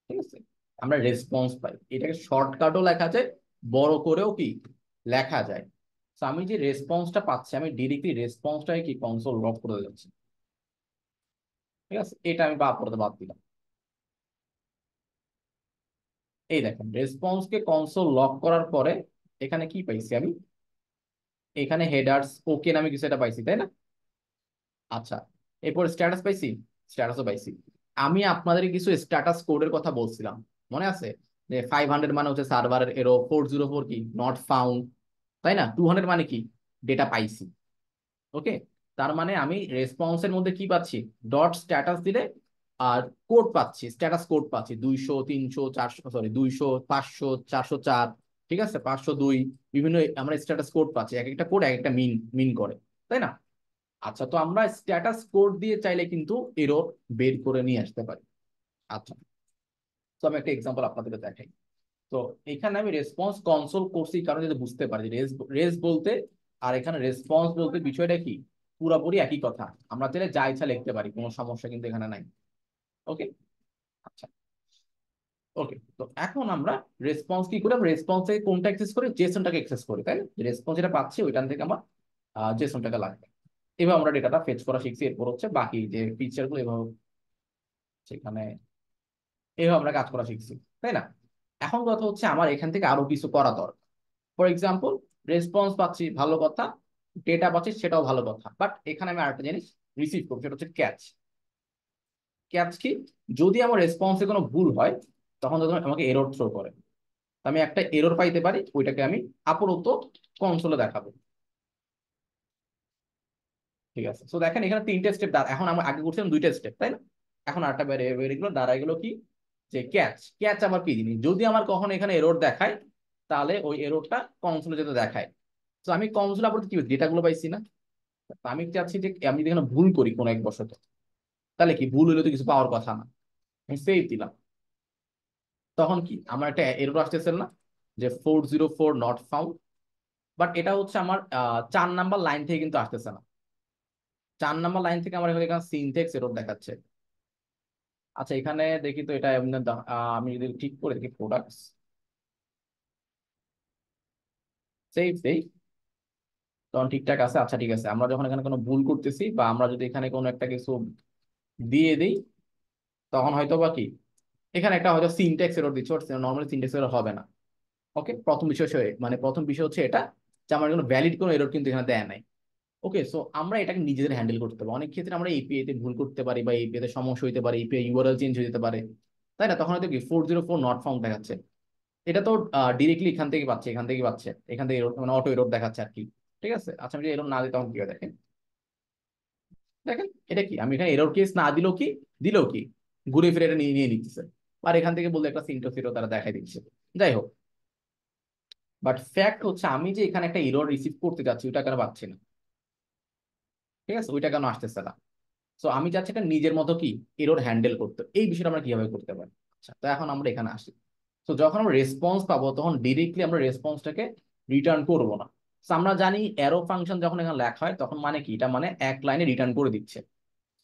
ঠিক আছে, আমরা রেসপন্স পাই, এটাকে শর্টকাটও লেখা যায়, বড় করেও কি লেখা যায়। তো আমি যে রেসপন্সটা পাচ্ছি, আমি ডিরেক্টলি রেসপন্সটাকে কি কনসোল লক করে যাচ্ছি, ঠিক আছে, এটা আমি করতে বাদ দিলাম। এই দেখেন, রেসপন্সকে কনসোল লক করার পরে এখানে কি পাইছি আমি, এখানে হেডার্স ওকে নামে কিছু একটা পাইছি, তাই না? আচ্ছা, এরপর স্ট্যাটাস পাইছি, স্ট্যাটাসও পাইছি। আমি আপনাদের কিছু স্ট্যাটাস কোডের কথা বলছিলাম, মনে আছে? যে 500 মানে হচ্ছে সার্ভারের এরো, 404 কি নট ফাউন্ড, তাই না? 200 মানে কি ডেটা পাইছি। ওকে, তার মানে আমি রেসপন্সের মধ্যে কি পাচ্ছি, ডট স্ট্যাটাস দিলে আর কোড পাচ্ছি, স্ট্যাটাস কোড পাচ্ছি 200, 300, 400, সরি 200, 500, 404, ঠিক আছে, 502, বিভিন্ন আমরা স্ট্যাটাস কোড পাচ্ছি, এক একটা কোড এক একটা মিন মিন করে, তাই না? আচ্ছা, তো আমরা স্ট্যাটাস কোড দিয়ে চাইলে কিন্তু এরর বের করে নিয়ে আসতে পারি। আচ্ছা, তো আমি একটা এক্সাম্পল আপনাদের দেখাই। তো এখানে আমি রেসপন্স কনসোল করছি, কারণ যদি বুঝতে পারি রেস রেস বলতে আর এখানে রেসপন্স বলতে বিষয়টা কি, পুরোপুরি একই কথা। আমরা চাইলে যা ইচ্ছা লিখতে পারি, কোনো সমস্যা কিন্তু এখানে নাই। ওকে, আচ্ছা, ওকে, তো এখন আমরা রেসপন্স কি করি, আমরা রেসপন্স থেকে কোনটা অ্যাক্সেস করি, জেসনটাকে অ্যাক্সেস করি, তাই না? রেসপন্স যেটা পাচ্ছি ওইখান থেকে আমার জেসনটাকে লাগবে। এভাবে আমরা ডেটাটা ফেচ করা শিখছি। এরপর হচ্ছে বাকি যে ফিচার গুলো এভাবে সেখানে এভাবে আমরা কাজ করা শিখছি, তাই না? এখন কথা হচ্ছে আমার এখান থেকে আরো কিছু করা দরকার। ফর এক্সাম্পল, রেসপন্স পাচ্ছি, ভালো কথা, ডেটা পাচ্ছি, সেটাও ভালো কথা, বাট এখানে আমি আরেকটা জিনিস রিসিভ করবো, সেটা হচ্ছে ক্যাচ। ক্যাচ কি? যদি আমার রেসপন্সে কোনো ভুল হয়, তখন যদি আমাকে এরর থ্রো করে, তো আমি একটা এরর পাইতে পারি, ওইটাকে আমি আপাতত কনসোলে দেখাবো। ঠিক আছে, তো দেখেন এখানে তিনটে স্টেপ, এখন আমরা আগে করছিলাম দুইটা স্টেপ, তাই না? এখন আরেকটা বেড়ে গেলো, দাঁড়ায় গেলো কি, যে ক্যাচ। ক্যাচ আবার কি জিনিস? যদি আমার কখনো এখানে এরর দেখায়, তাহলে ওই এররটা কনসোলে যেতে দেখায়। তো আমি কনসোলে আপাতত কি ডেটাগুলো পাইছি না? তো আমি চাচ্ছি যে আমি যদি এখানে ভুল করি কোনো এক বশত, তাহলে কি, ভুল হলে তো কিছু পাওয়ার কথা না। আমি সেভ দিলাম, তখন কি আমার একটা এরর আসতেছে না, যে 404 নট ফাউন্ড। বাট এটা হচ্ছে আমার 4 নাম্বার লাইন থেকে কিন্তু আসতেছে না। 4 নাম্বার লাইন থেকে আমার এখানে সিনট্যাক্স এরর দেখাচ্ছে। আচ্ছা, এখানে দেখি তো এটা এমনি আমি যদি ঠিক করে দেখি, প্রোডাক্টস সেভ দেই, তখন ঠিকঠাক আছে। আচ্ছা ঠিক আছে, আমরা যখন এখানে কোনো ভুল করতেছি, বা আমরা যদি এখানে কোনো একটা কিছু দিয়ে দিই, তখন হয়তো বা কি, এখানে একটা হয়তো সিনট্যাক্স এরর দিচ্ছে, নর্মালি সিনট্যাক্স এরর হবে না। ওকে, প্রথম বিষয় মানে প্রথম বিষয় হচ্ছে এটা, যে আমার কোনো ভ্যালিড কোনো এরর কিন্তু এখানে দেয় নাই। ওকে, সো আমরা এটাকে নিজেদের হ্যান্ডেল করতে পারবো। অনেক ক্ষেত্রে আমরা এপিআই তে ভুল করতে পারি, বা এপিআই তে সমস্যা হতে পারে, এপিআই ইউআরএল চেঞ্জ হয়ে যেতে পারে, তাই না? তখন হয়তো কি 404 নট ফাউন্ড দেখাচ্ছে। এটা তো ডিরেক্টলি এখান থেকে পাচ্ছে, এখান থেকে পাচ্ছে, এখান থেকে মানে অটো এরর দেখাচ্ছে আর কি। ঠিক আছে, আচ্ছা আমি যদি এরর না দিই, তখন কি হয় দেখেন। দেখেন এটা কি, আমি এখানে এরর কেস না দিলেও কি, দিলেও কি, ঘুরে ফিরে এটা নিয়ে নিয়ে নিচ্ছে। আর এখান থেকে বলতে একটা সিনট্যাক্স এরর তারা দেখাই দিচ্ছে। যাই হোক, বাট ফ্যাক্ট হচ্ছে আমি যে এখানে একটা এরর রিসিভ করতে যাচ্ছি, ওইটা কেন পাচ্ছি না? ঠিক আছে, ওইটা কেন আসতেছে না? সো আমি চাচ্ছি এটা নিজের মতো কি এরর হ্যান্ডেল করতে। এই বিষয়টা আমরা কিভাবে করতে পারি? আচ্ছা, তো এখন আমরা এখানে আসি। তো যখন আমরা রেসপন্স পাবো, তখন ডিরেক্টলি আমরা রেসপন্সটাকে রিটার্ন করব না। তো আমরা জানি অ্যারো ফাংশন যখন এখানে লেখা হয়, তখন মানে কি, এটা মানে এক লাইনে রিটার্ন করে দিচ্ছে।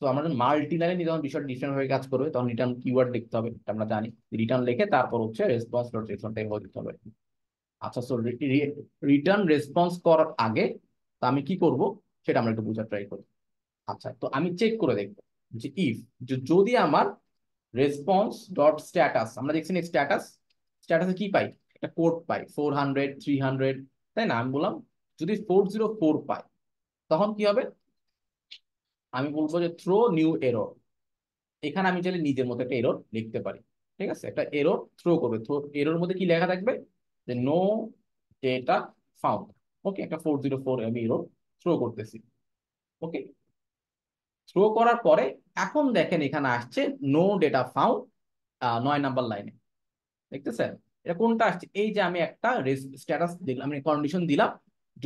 তো আমরা যখন মাল্টি লাইনে যখন বিষয়টা ডিফারেন্ট ভাবে কাজ করবে, তখন রিটার্ন কিওয়ার্ড লিখতে হবে, এটা আমরা জানি। রিটার্ন লিখে তারপর হচ্ছে রেসপন্স ডট রিটার্ন টাইপ দিতে হবে। আচ্ছা, সো রিটার্ন রেসপন্স করার আগে তা আমি কি করব, সেটা আমরা একটু বোঝার ট্রাই করি। আচ্ছা, তো আমি চেক করে দেখবো যে ইফ, যদি আমার রেসপন্স ডট স্ট্যাটাস, আমরা দেখছি না স্ট্যাটাস, স্ট্যাটাসে কি পাই, একটা কোড পাই 400 300, তাই না? আমি বললাম যদি 404 পাই, তখন কি হবে, আমি বলবো যে থ্রো নিউ এরর। এখানে আমি চাইলে নিজের মতো একটা এরর লিখতে পারি। ঠিক আছে, একটা এরর থ্রো করবে, থ্রো এরর মধ্যে কি লেখা থাকবে, যে নো ডেটা ফাউন্ড। ওকে, একটা 404 আমি এরর থ্রো করতেছি। ওকে, থ্রো করার পরে এখন দেখেন এখানে আসছে নো ডেটা ফাউন্ড 9 নাম্বার লাইনে। দেখতেছেন এটা কোনটা আসছে? এই যে আমি একটা স্ট্যাটাস দিলাম, আমি কন্ডিশন দিলাম,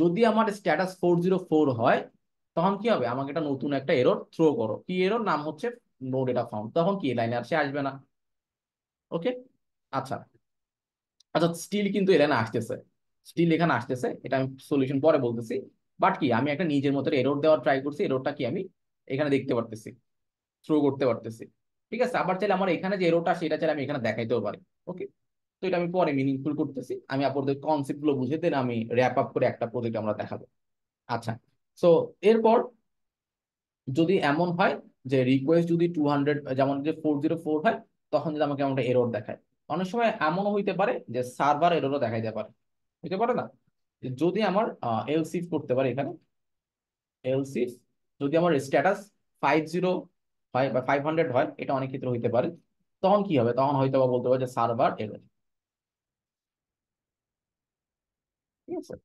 যদি আমার স্ট্যাটাস 404 হয়, তখন কি হবে, আমাকে একটা নতুন একটা এরর থ্রো করো। কি এরর? নাম হচ্ছে নো ডেটা ফাউন্ড। তখন কি লাইনে আর সে আসবে না। ওকে, আচ্ছা। আচ্ছা, স্টিল কিন্তু এই লাইনে আসতেছে, স্টিল এখানে আসতেছে, এটা আমি সলিউশন পরে বলতেছি। বাট কি, আমি একটা নিজের মতো এরর দেওয়ার ট্রাই করছি, এররটা কি আমি এখানে দেখতে পারতেছি, থ্রো করতে পারতেছি। ঠিক আছে, আবার চাইলে আমার এখানে যে এরোটা, সেটা চাইলে আমি এখানে দেখাইতেও পারি। ওকে, তো এটা আমি পরে মিনিংফুল করতেছি, আমি আপনাদের কনসেপ্ট গুলো বুঝে দেন, আমি র্যাপ আপ করে একটা প্রজেক্ট আমরা দেখাবো। আচ্ছা, সো এরপর যদি এমন হয় যে রিকোয়েস্ট যদি 200, যেমন যে 404 হয়, তখন যদি আমাকে এমন একটা এরর দেখায়। অনেক সময় এমনও হইতে পারে যে সার্ভার এররও দেখাইতে পারে, হইতে পারে না? যে যদি আমার এলসিফ করতে পারে এখানে, এলসিফ যদি আমার স্ট্যাটাস 50 হয় বা 500 হয়, এটা অনেক ক্ষেত্রে হইতে পারে, তখন কি হবে, তখন হয়তো বা বলতে পারে যে সার্ভার এরর। ঠিক আছে,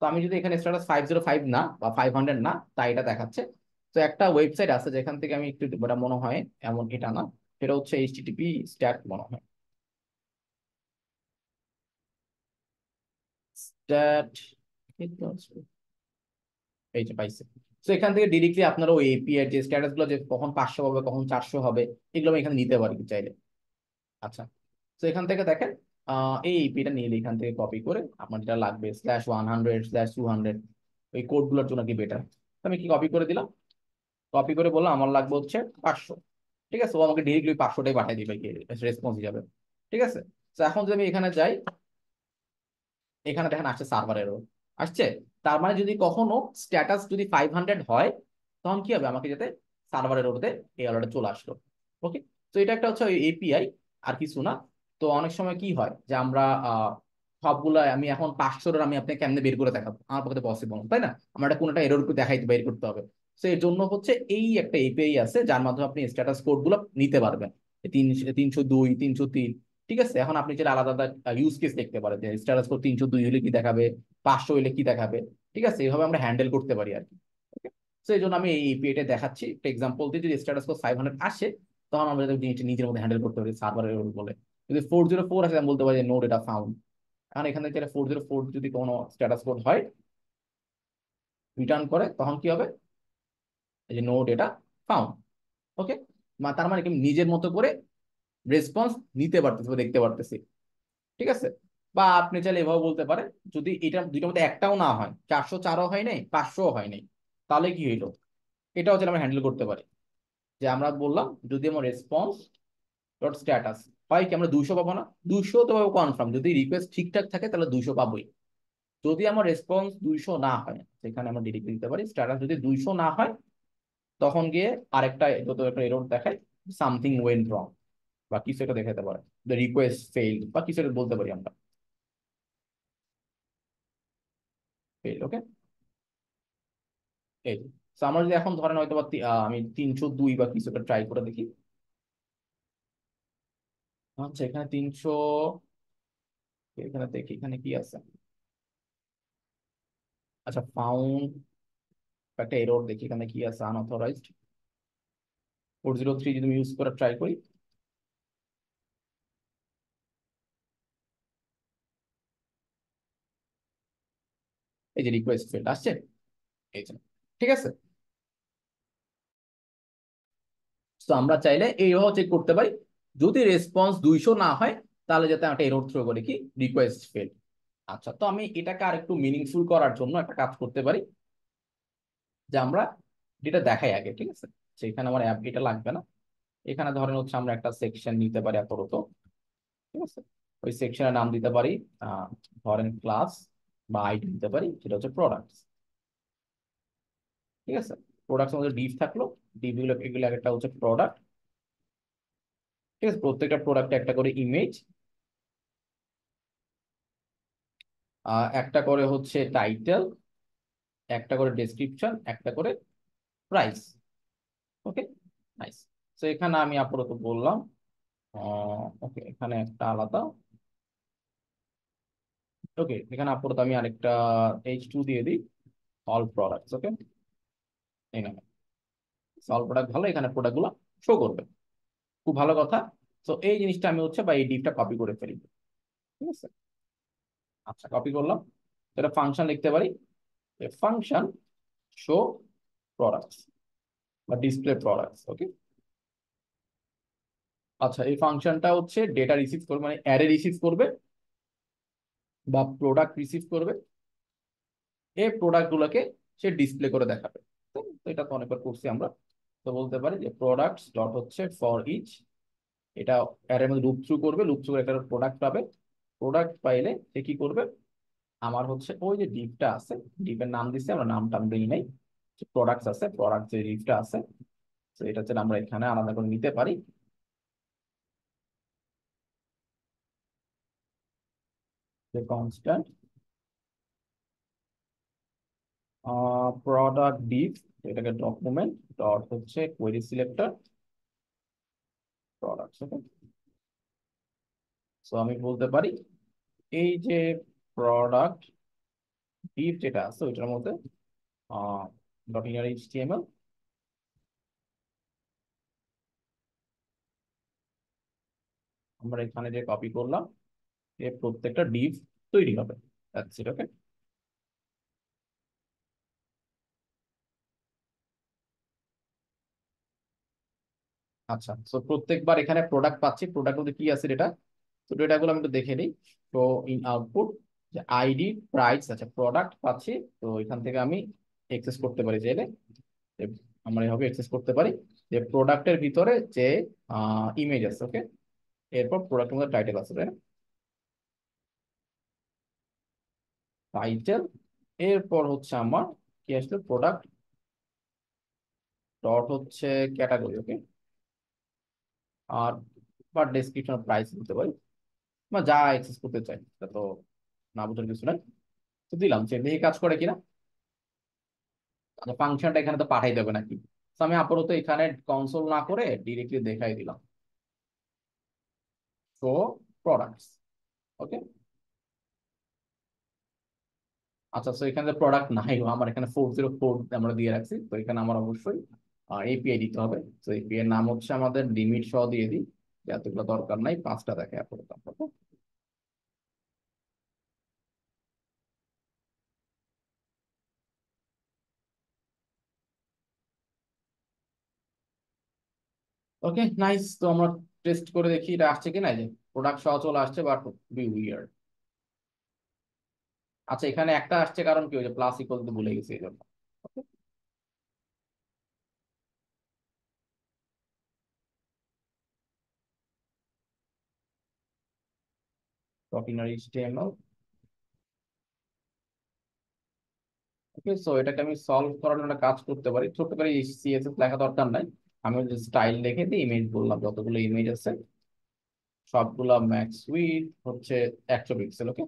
তো আমি যদি এখানে স্ট্যাটাস 505 না বা 500 না, তাই এটা দেখাচ্ছে। তো একটা ওয়েবসাইট আছে যেখান থেকে আমি একটু, এটা মনে হয় এমন, এটা না, এটা হচ্ছে এইচটিটিপি স্ট্যাট মনে হয়, স্ট্যাট, এই যে পাইছে। তো এখান থেকে ডিরেক্টলি আপনারা ওই এপিআই এর যে স্ট্যাটাস গুলো, যে কখন 500 হবে কখন 400 হবে, এগুলো আমি এখানে নিতে পারি চাইলে। আচ্ছা, তো এখান থেকে দেখেন এই এপিটা নিয়ে এখান থেকে কপি করে আপনার যেটা লাগবে /100/200, ওই কোডগুলোর জন্য কি বেটার। আমি কি কপি করে দিলাম, কপি করে বললাম আমার লাগবে হচ্ছে 500। ঠিক আছে, ও আমাকে ডিরেক্টলি 500টাই পাঠিয়ে দিবে রেসপন্স হিসাবে। ঠিক আছে, তো এখন যদি আমি এখানে যাই, এখানে দেখেন আসছে সার্ভার এরর আসছে। তার মানে যদি কখনো স্ট্যাটাস যদি 500 হয়, তখন কি হবে, আমাকে যাতে সার্ভার এররতে এই এররটা চলে আসলো। ওকে, তো এটা একটা হচ্ছে এপিআই, আর কিছু না। তো অনেক সময় কি হয় যে আমরা সবগুলা আমি এখন 500 আমি আপনি কেমনে বের করে দেখাবো, আমার পক্ষে পসিবল তাই না, আমার একটা কোনটা এরর দেখাইতে বের করতে হবে। তো এর জন্য হচ্ছে এই একটা এপিআই আছে যার মাধ্যমে আপনি স্ট্যাটাস কোড গুলো নিতে পারবেন, 302, 303। ঠিক আছে, এখন আপনি যেটা আলাদা আলাদা ইউজ কেস দেখতে পারেন, যে স্ট্যাটাস কোড 302 হলে কি দেখাবে, 500 হলে কি দেখাবে। ঠিক আছে, এইভাবে আমরা হ্যান্ডেল করতে পারি আর কি। ওকে, তো এই জন্য আমি এই এপিআইটা দেখাচ্ছি একটা এক্সাম্পল দিয়ে। যদি স্ট্যাটাস কোড 500 আসে, তখন আমরা জিনিসটা নিজের মধ্যে হ্যান্ডেল করতে পারি সার্ভারের বলে। যদি 404 আসে, আমি বলতে পারি যে নো ডেটা ফাউন্ড। এখন এখান থেকে 404 যদি কোনো স্ট্যাটাস কোড হয় রিটার্ন করে, তখন কি হবে, এই যে নো ডেটা ফাউন্ড। ওকে, তার মানে কি আমি নিজের মতো করে রেসপন্স নিতে পারতেছি বা দেখতে পারতেছি। ঠিক আছে, বা আপনি চাইলে এভাবে বলতে পারেন, যদি এটা দুইটার মধ্যে একটাও না হয়, 404ও হয় নাই, 500ও হয় নাই, তাহলে কি হইলো, এটাও চাইলে আমরা হ্যান্ডেল করতে পারি। যে আমরা বললাম যদি আমার রেসপন্স ডট স্ট্যাটাস হয় কি, আমরা 200 পাবো না, 200 তো কনফার্ম, যদি রিকোয়েস্ট ঠিকঠাক থাকে তাহলে 200 পাবোই। যদি আমার রেসপন্স 200 না হয়, সেখানে আমরা ডিরেক্ট দিতে পারি স্ট্যাটাস যদি 200 না হয়, তখন গিয়ে আরেকটা যত একটা এরর দেখায়, সামথিং ওয়েন্ট রং, বা কিছু একটা দেখাতে পারে, দ্য রিকোয়েস্ট ফেইল্ড বা কিছু একটা বলতে পারি আমরা, ফেইল। ওকে, এই তো আমরা যদি এখন ধরেন হয়তো বা আমি 302 বা কিছু একটা ট্রাই করে দেখি। আচ্ছা, এখানে 300, এখানে দেখি এখানে কি আছে। আচ্ছা, ফাউন্ড একটা এরর দেখি এখানে কি আছে, আনঅথরাইজড 403 যদি আমি ইউজ করে ট্রাই করি। এই যে রিকোয়েস্ট ফেল্ড আসছে, এই যে। ঠিক আছে, তো আমরা চাইলে এইভাবে চেক করতে পারি, যদি রেসপন্স 200 না হয়, তাহলে যাতে একটা এরর থ্রো করি কি, রিকোয়েস্ট ফেল। আচ্ছা, তো আমি এটাকে আর একটু মিনিংফুল করার জন্য একটা কাজ করতে পারি, যে আমরা যেটা দেখাই আগে। ঠিক আছে, সেখানে আমার অ্যাপ এটা লাগবে না। এখানে ধরেন হচ্ছে আমরা একটা সেকশন নিতে পারি আপাতত। ঠিক আছে, ওই সেকশনের নাম দিতে পারি আহ ধরেন ক্লাস, বা আইডি দিতে পারি সেটা হচ্ছে প্রোডাক্টস। ঠিক আছে, প্রোডাক্টস মধ্যে ডিভ থাকলো, ডিভ গুলো এগুলো একটা হচ্ছে প্রোডাক্ট। ঠিক আছে, প্রত্যেকটা প্রোডাক্টে একটা করে ইমেজ, একটা করে হচ্ছে টাইটেল, একটা করে ডেসক্রিপশন, একটা করে প্রাইস। ওকে, নাইস। তো এখানে আমি আপাতত বললাম, ওকে এখানে একটা আলাদা, ওকে এখানে আপাতত আমি আরেকটা H2 দিয়ে দিই, অল প্রোডাক্টস। ওকে, এই নামে অল প্রোডাক্ট ভালো, এখানে প্রোডাক্ট গুলো শো করবে, খুব ভালো কথা। তো এই জিনিসটা আমি হচ্ছে বা এই ডিপটা কপি করে ফেলি। ঠিক আছে, আচ্ছা কপি করলাম। তো এটা ফাংশন লিখতে পারি, ফাংশন শো প্রোডাক্টস বা ডিসপ্লে প্রোডাক্টস। ওকে, আচ্ছা এই ফাংশনটা হচ্ছে ডেটা রিসিভ করবে, মানে অ্যারে রিসিভ করবে বা প্রোডাক্ট রিসিভ করবে, এই প্রোডাক্ট গুলোকে সে ডিসপ্লে করে দেখাবে। তো তো এটা তো অনেকবার করছি আমরা। তো বলতে পারি যে প্রোডাক্টস ডট হচ্ছে ফর ইচ, এটা অ্যারের মধ্যে লুপ থ্রু করবে, লুপ থ্রু একটা প্রোডাক্ট পাবে, প্রোডাক্ট পাইলে সে কি করবে, আমার হচ্ছে ওই যে ডিপটা আছে, ডিপের নাম দিচ্ছে, আমরা নামটা আমি দিই নাই, প্রোডাক্টস আছে, প্রোডাক্ট যে ডিপটা আছে, তো এটা হচ্ছে আমরা এখানে আলাদা করে নিতে পারি, যে কনস্ট্যান্ট প্রোডাক্ট ডিপ, এটাকে ডকুমেন্ট ডট হচ্ছে কোয়েরি সিলেক্টর প্রোডাক্টস। ওকে, সো আমি বলতে পারি এই যে প্রোডাক্ট ডিপ যেটা আছে ওইটার মধ্যে ডট ইনার এইচটিএমএল, আমরা এখানে যে কপি করলাম, এর প্রত্যেকটা ডিপ তৈরি হবে। That's it. ওকে, আচ্ছা, তো প্রত্যেকবার এখানে প্রোডাক্ট পাচ্ছি, প্রোডাক্ট মধ্যে কি আছে ডেটা, তো ডেটাগুলো আমি একটু দেখে নিই। তো ইন আউটপুট যে আইডি প্রাইস, আচ্ছা প্রোডাক্ট পাচ্ছি, তো এখান থেকে আমি এক্সেস করতে পারি চাইলে, আমরা এভাবে এক্সেস করতে পারি। যে প্রোডাক্টের ভিতরে যে ইমেজ আছে, ওকে, এরপর প্রোডাক্টের মধ্যে টাইটেল আছে, তাই না? টাইটেল, এরপর হচ্ছে আমার কি আসলে প্রোডাক্ট ডট হচ্ছে ক্যাটাগরি, ওকে, আর বা ডেসক্রিপশন প্রাইস দিতে পারি, বা যা অ্যাক্সেস করতে চাই, এটা তো না বুঝার কিছু নাই। তো দিলাম যে দেখি কাজ করে কিনা। ফাংশনটা এখানে তো পাঠাই দেবে নাকি, তো আমি আপাতত এখানে কনসোল না করে ডিরেক্টলি দেখাই দিলাম শো প্রোডাক্টস, ওকে। আচ্ছা, তো এখানে প্রোডাক্ট নাই, আমার এখানে 404 আমরা দিয়ে রাখছি, তো এখানে আমার অবশ্যই এপিআই দিতে হবে। তো এপিআই এর নাম হচ্ছে আমাদের লিমিট সহ দিয়ে দিই, এতগুলো দরকার নাই, 5টা দেখে আপাতত আপাতত। ওকে, নাইস। তো আমরা টেস্ট করে দেখি এটা আসছে কিনা, এই যে প্রোডাক্ট সহ চলে আসছে, বাট বি উইয়ার্ড। আচ্ছা, এখানে একটা আসছে, কারণ কি ওই যে প্লাস ইকুয়াল তো ভুলে গেছি এই জন্য। HTML, ওকে। সো এটাকে আমি সলভ করার জন্য একটা কাজ করতে পারি, ছোট্ট করে সিএসএস লেখা দরকার নাই, আমি স্টাইল লিখে দিই, ইমেজ বললাম যতগুলো ইমেজ আছে সবগুলা ম্যাক্স উইথ হচ্ছে 100 পিক্সেল, ওকে।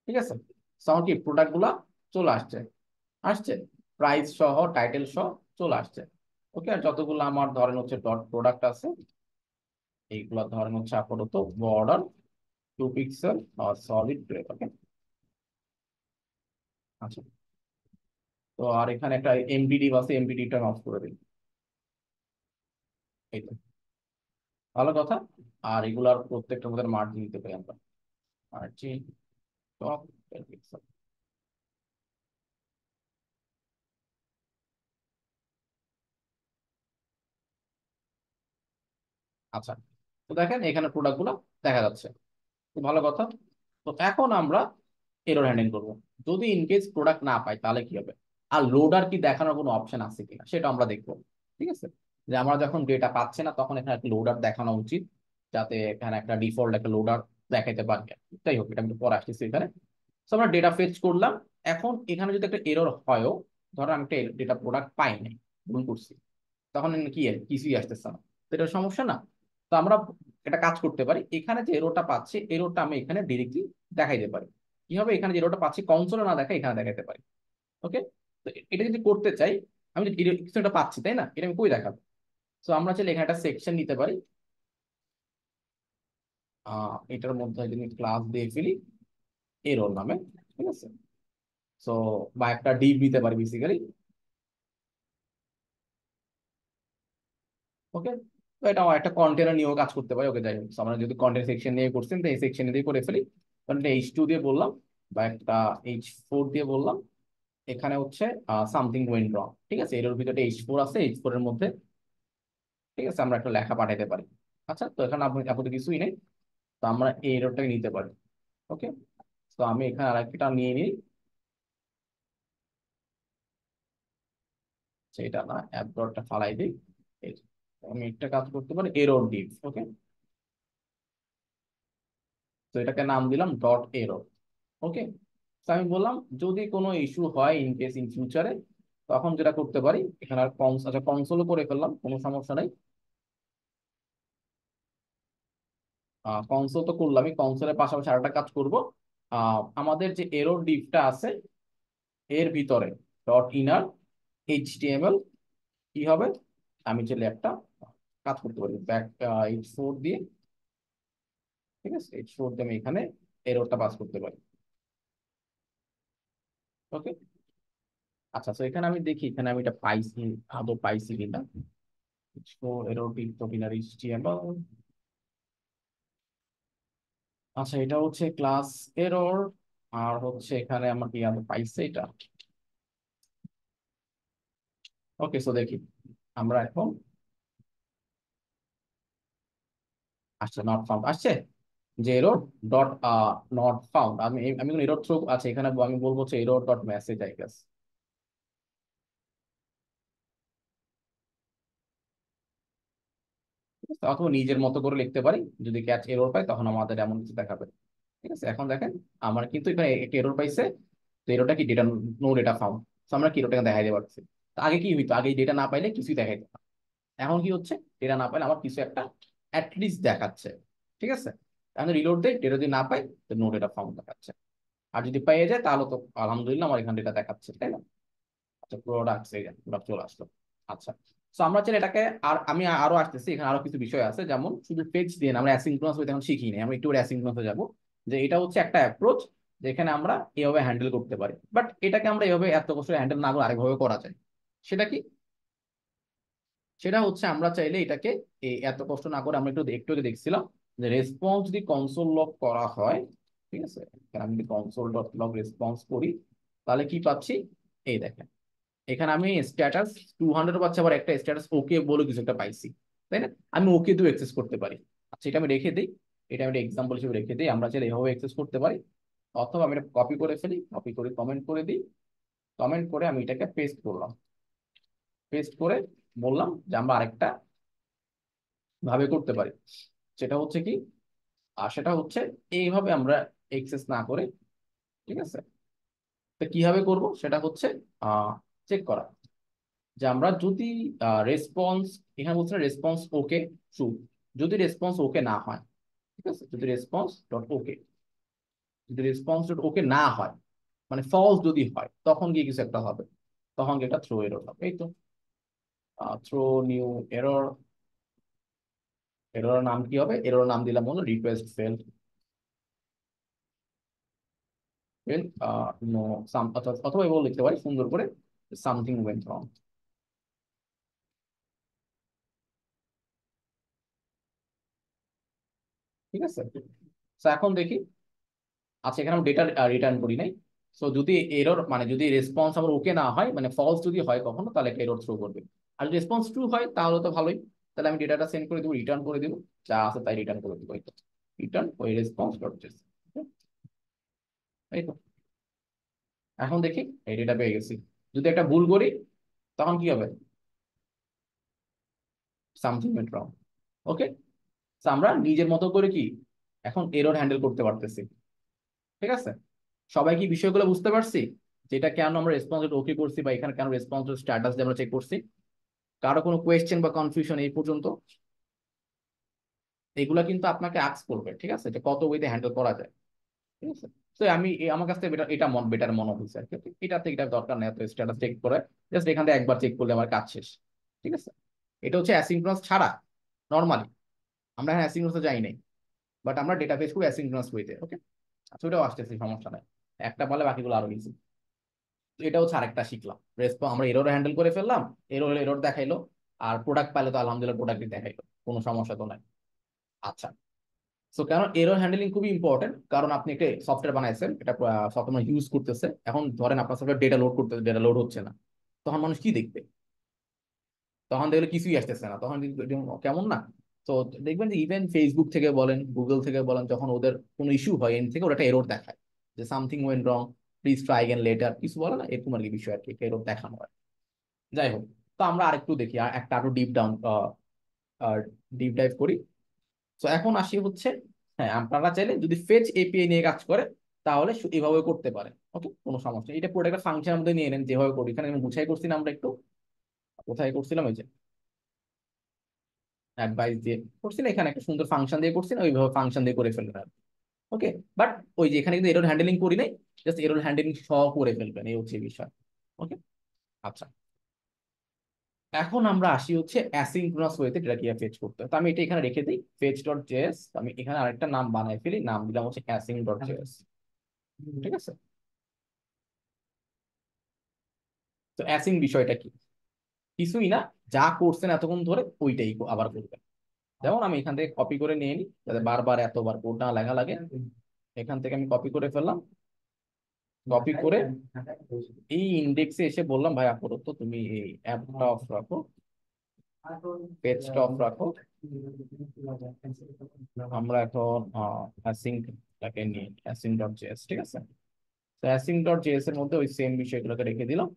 ঠিক আছে, সো আমার কি প্রোডাক্ট গুলা চলে আসছে, আসছে প্রাইস সহ টাইটেল সহ চলে আসছে, ওকে। আর যতগুলো আমার ধরেন হচ্ছে ডট প্রোডাক্ট আছে, এইগুলা ধরেন হচ্ছে আপাতত বর্ডার 2 পিক্সেল আর সলিড গ্রে, ওকে। আচ্ছা, তো আর এখানে একটা এমডিডি আছে, এমডিডিটা অফ করে দিই, এই তো, ভালো কথা। আর এগুলার প্রত্যেকটার মধ্যে মার্জিন দিতে পারি আমরা, মার্জিন টপ 10 পিক্সেল। আচ্ছা, তো দেখেন এখানে প্রোডাক্ট গুলো দেখা যাচ্ছে, খুব ভালো কথা। তো এখন আমরা এরর হ্যান্ডেল করবো, যদি ইনকেস প্রোডাক্ট না পাই তাহলে কি হবে, আর লোডার কি দেখানোর কোনো অপশন আছে কিনা সেটা আমরা দেখবো। ঠিক আছে, যে আমরা যখন ডেটা পাচ্ছি না তখন এখানে একটা লোডার দেখানো উচিত, যাতে এখানে একটা ডিফল্ট একটা লোডার দেখাইতে পারি। তাই হোক, এটা আমি একটু পরে আসতেছি এখানে। তো আমরা ডেটা ফেচ করলাম, এখন এখানে যদি একটা এরর হয়ও, ধরো আমি একটা ডেটা প্রোডাক্ট পাই নাই, ভুল করছি, তখন কি কিছুই আসতেছে না, তো এটা সমস্যা না। তো আমরা একটা কাজ করতে পারি, এখানে যে এরোটা পাচ্ছি এরোটা আমি এখানে ডিরেক্টলি দেখাইতে পারি। কি হবে, এখানে যে এরোটা পাচ্ছি কনসোলে না দেখা এখানে দেখাতে পারি, ওকে। তো এটা যদি করতে চাই, আমি যে কিছু একটা পাচ্ছি তাই না, এটা আমি কই দেখাবো? তো আমরা চাইলে এখানে একটা সেকশন নিতে পারি, এটার মধ্যে যদি ক্লাস দিয়ে ফেলি এরোর নামে, ঠিক আছে। তো বা একটা ডিভ নিতে পারি বেসিক্যালি, ওকে। তো এটা আমার একটা কন্টেনার নিয়েও কাজ করতে পারি, ওকে। যাই হোক, so আমরা যদি কন্টেন্ট সেকশন নিয়ে করছেন তো এই সেকশন দিয়ে করে ফেলি, কারণ এটা H2 দিয়ে বললাম, বা একটা H4 দিয়ে বললাম, এখানে হচ্ছে সামথিং ওয়েন্ট রং, ঠিক আছে। এর ভিতরে H4 আছে, H4 এর মধ্যে, ঠিক আছে, আমরা একটা লেখা পাঠাইতে পারি। আচ্ছা, তো এখানে আপনি আপাতত কিছুই নেই, তো আমরা এই এররটাকে নিতে পারি, ওকে। তো আমি এখানে আরেকটা নিয়ে নিই, সেটা না অ্যাপ ডটটা ফালাই দিই, এই যে। আমি একটা কাজ করতে পারি এরর ডিভ, ওকে। তো এটাকে নাম দিলাম ডট এরর, ওকে। তো আমি বললাম যদি কোনো ইস্যু হয় ইন কেস ইন ফিউচারে, তখন যেটা করতে পারি এখানে আর আচ্ছা কনসোলও করে ফেললাম, কোনো সমস্যা নাই। কনসোল তো করলামই, কনসোলের পাশাপাশি আরেকটা কাজ করব, আমাদের যে এরর ডিভটা আছে এর ভিতরে ডট ইনার এইচটিএমএল কি হবে, আমি চাইলে একটা কাজ করতে পারি ব্যাক H4 দিয়ে, ঠিক আছে। H4 দিয়ে আমি এখানে এররটা পাস করতে পারি, ওকে। আচ্ছা, তো এখানে আমি দেখি এখানে আমি এটা পাইছি, আদৌ পাইছি কিনা। Error Depp dot inner HTML, আচ্ছা এটা হচ্ছে ক্লাস এরর, আর হচ্ছে এখানে আমার কি আদৌ পাইছে এটা, ওকে। সো দেখি আমরা এখন, আসছে নট ফাউন্ড আসছে, যে এরর ডট নট ফাউন্ড, আমি এরর থ্রো আছে এখানে, আমি বলবো হচ্ছে error dot message I guess. অথবা নিজের মতো করে লিখতে পারি, যদি ক্যাচ এরর পাই তখন আমাদের এমন কিছু দেখাবে। ঠিক আছে, এখন দেখেন আমার কিন্তু এখানে একটা এরর পাইছে। তো এররটা কি, ডেটা, নো ডেটা ফাউন্ড। তো আমরা কি এররটাকে দেখাই দিতে পারছি। তো আগে কি হইতো, আগে ডেটা না পাইলে কিছুই দেখাইতো না। এখন কি হচ্ছে, ডেটা না পাইলে আমার কিছু একটা অ্যাটলিস্ট দেখাচ্ছে। ঠিক আছে, এখন রিলোড দেয়, ডেটা যদি না পাই তো নো ডেটা ফাউন্ড দেখাচ্ছে। আর যদি পেয়ে যায় তাহলে তো আলহামদুলিল্লাহ আমার এখানে ডেটা দেখাচ্ছে, তাই না? আচ্ছা, প্রোডাক্ট প্রোডাক্ট চলে আসলো। আচ্ছা, তো আমরা চাইলে এটাকে, আর আমি আরো আসতেছি, এখানে আরো কিছু বিষয় আছে, যেমন শুধু পেজ দিয়ে না, আমরা অ্যাসিঙ্ক্রোনাস ওয়েতে এখন শিখি নাই, আমরা একটু অ্যাসিঙ্ক্রোনাসে যাব। যে এটা হচ্ছে একটা অ্যাপ্রোচ যেখানে আমরা এভাবে হ্যান্ডেল করতে পারি, বাট এটাকে আমরা এভাবে এত কষ্ট হ্যান্ডেল না করে আরেকভাবে করা যায়। সেটা কি? সেটা হচ্ছে আমরা চাইলে এটাকে এত কষ্ট না করে, আমরা একটু একটু আগে দেখছিলাম যে রেসপন্স যদি কনসোল লগ করা হয়, ঠিক আছে, এখানে আমি যদি কনসোল ডট লগ রেসপন্স করি, তাহলে কি পাচ্ছি? এই দেখেন, এখানে আমি স্ট্যাটাস 200 পাচ্ছি, আবার একটা স্ট্যাটাস ওকে বলে কিছু একটা পাইছি, তাই না? আমি ওকে দিয়ে অ্যাক্সেস করতে পারি। আচ্ছা, এটা আমি রেখে দিই, এটা আমি এক্সাম্পল হিসেবে রেখে দিই, আমরা চাইলে এভাবে অ্যাক্সেস করতে পারি। অথবা আমি এটা কপি করে ফেলি, কপি করে কমেন্ট করে দিই, কমেন্ট করে আমি এটাকে পেস্ট করলাম, পেস্ট করে বললাম যে আমরা আরেকটা ভাবে করতে পারি। সেটা হচ্ছে কি, আর সেটা হচ্ছে এইভাবে আমরা এক্সেস না করে, ঠিক আছে, তো কিভাবে করব সেটা হচ্ছে চেক করা, যে আমরা যদি রেসপন্স, এখানে বলছে রেসপন্স ওকে ট্রু, যদি রেসপন্স ওকে না হয়, ঠিক আছে, যদি রেসপন্স ডট ওকে, যদি রেসপন্স ডট ওকে না হয়, মানে ফলস যদি হয়, তখন গিয়ে কিছু একটা হবে, তখন গিয়ে একটা থ্রো এরর হবে। এই তো, থ্রো নিউ এরর, এরর নাম কি হবে, এরর নাম দিলাম হলো request fail, fail, know some, অথবা এভাবে লিখতে পারি সুন্দর করে, সামথিং ওয়েন্ট রং। ঠিক আছে, তো এখন দেখি, আচ্ছা এখানে আমি ডেটা রিটার্ন করি নাই। সো যদি এরর, মানে যদি রেসপন্স আমার ওকে না হয়, মানে ফলস যদি হয় কখনো, তাহলে একটা এরর থ্রো করবে। আর যদি রেসপন্স ট্রু হয় তাহলে তো ভালোই, তাহলে আমি ডেটাটা সেন্ড করে দেবো, রিটার্ন করে দেবো, যা আছে তাই রিটার্ন করে দেবো। এই তো, রিটার্ন ওই রেসপন্স ডট জেস। এই তো, এখন দেখি এই ডেটা পেয়ে গেছি। যদি একটা ভুল করি তখন কি হবে, সামথিং ওয়েন্ট রং। ওকে, আমরা নিজের মতো করে কি এখন এরর হ্যান্ডেল করতে পারতেছি। ঠিক আছে, সবাই কি বিষয়গুলো বুঝতে পারছি, যেটা কেন আমরা রেসপন্স ওকে করছি, বা এখানে কেন রেসপন্স স্ট্যাটাস দিয়ে আমরা চেক করছি? কারো কোনো কোয়েশ্চেন বা কনফিউশন এই পর্যন্ত? এগুলা কিন্তু আপনাকে আস্ক করবে, ঠিক আছে, যে কত ওয়েতে হ্যান্ডেল করা যায়। ঠিক আছে, তো আমি আমার কাছ থেকে এটা এটা বেটার মনে হয়েছে আর কি। এটা থেকে এটা দরকার নেই এত স্ট্যাটাস চেক করে, জাস্ট এখান থেকে একবার চেক করলে আমার কাজ শেষ। ঠিক আছে, এটা হচ্ছে অ্যাসিঙ্ক্রোনাস ছাড়া নর্মালি, আমরা এখানে অ্যাসিঙ্ক্রোনাসে যাই নাই, বাট আমরা ডেটাবেস করি অ্যাসিঙ্ক্রোনাস ওয়েতে। ওকে, আচ্ছা ওটাও আসতেছে, সমস্যা নাই, একটা বলে বাকিগুলো আরো ইজি। তো এটা হচ্ছে আরেকটা শিখলাম, রেসপন্স আমরা এরর হ্যান্ডেল করে ফেললাম, এরর এরর দেখাইলো, আর প্রোডাক্ট পাইলে তো আলহামদুলিল্লাহ প্রোডাক্টই দেখাইলো, কোনো সমস্যা তো নাই। আচ্ছা, সো কেন এরর হ্যান্ডলিং খুবই ইম্পর্টেন্ট, কারণ আপনি একটা সফটওয়্যার বানাইছেন, এটা সফটওয়্যার ইউজ করতেছে, এখন ধরেন আপনার সফটওয়্যার ডেটা লোড করতেছে, ডেটা লোড হচ্ছে না, তখন মানুষ কি দেখবে? তখন দেখলে কিছুই আসতেছে না, তখন কেমন না? তো দেখবেন যে ইভেন ফেসবুক থেকে বলেন, গুগল থেকে বলেন, যখন ওদের কোনো ইস্যু হয় এন থেকে ওরা একটা এরর দেখায়, যে something went wrong, please try again letter, কিছু বলে না এরকম আর কি, বিষয় আর কি, এরর দেখানো হয়। যাই হোক, তো আমরা আরেকটু দেখি, আর একটা আরো ডিপ ডাউন, ডিপ ডাইভ করি। তো এখন আসি হচ্ছে, হ্যাঁ আপনারা চাইলে যদি ফেচ এপিআই নিয়ে কাজ করে, তাহলে এভাবে করতে পারে। ওকে, কোনো সমস্যা নেই, এটা পুরো একটা ফাংশনের মধ্যে নিয়ে নেন, যেভাবে করি এখানে আমি গুছাই করছি না, আমরা একটু কোথায় করছিলাম, ওই যে অ্যাডভাইস দিয়ে করছি না, এখানে একটা সুন্দর ফাংশন দিয়ে করছি না, ওইভাবে ফাংশন দিয়ে করে ফেলবেন। ওকে, বাট ওই যে এখানে কিন্তু এরর হ্যান্ডলিং করি নাই, জাস্ট এরর হ্যান্ডলিং সহ করে ফেলবেন, এই হচ্ছে বিষয়। ওকে, আচ্ছা, এখন আমরা আসি হচ্ছে অ্যাসিঙ্ক্রোনাস ওয়েতে ডেটা কিভাবে ফেচ করতে হয়। তো আমি এটা এখানে রেখে দিই, ফেচ ডট জেএস, আমি এখানে আরেকটা নাম বানাই ফেলি, নাম দিলাম হচ্ছে অ্যাসিং ডট জেএস। ঠিক আছে, তো অ্যাসিং বিষয়টা কি, কিছুই না, যা করছেন এতক্ষণ ধরে ওইটাই আবার করবেন। যেমন আমি এখান থেকে কপি করে নিয়ে নিই, যাতে বারবার এতবার কোড না লেখা লাগে। এখান থেকে আমি কপি করে ফেললাম, কপি করে এই ইন্ডেক্সে এসে বললাম ভাই আপাতত তুমি এই অ্যাপটা অফ রাখো, পেজটা অফ রাখো, আমরা এখন অ্যাসিংটাকে নিই, অ্যাসিং ডট জেএস। ঠিক আছে, তো অ্যাসিং ডট জেএস এর মধ্যে ওই সেম বিষয়গুলোকে রেখে দিলাম,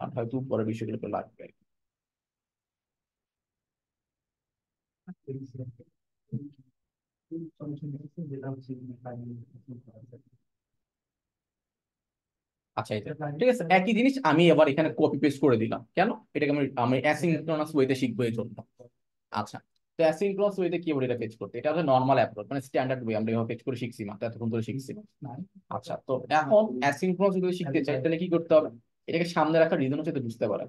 আর হয়তো পরের বিষয়গুলোকে লাগবে। আচ্ছা, এটা ঠিক আছে, একই জিনিস আমি আবার এখানে কপি পেস্ট করে দিলাম। কেন? এটাকে আমি আমি অ্যাসিঙ্ক্রোনাস ওয়েতে শিখবো এই জন্য। আচ্ছা, তো অ্যাসিঙ্ক্রোনাস ওয়েতে কি বলে এটা ফেচ করতে, এটা হচ্ছে নর্মাল অ্যাপ্রোচ, মানে স্ট্যান্ডার্ড ওয়ে আমরা এভাবে ফেচ করে শিখছি মাত্র এতক্ষণ ধরে শিখছি। আচ্ছা, তো এখন অ্যাসিঙ্ক্রোনাস যদি শিখতে চাই তাহলে কি করতে হবে? এটাকে সামনে রাখার রিজন হচ্ছে এটা বুঝতে পারেন।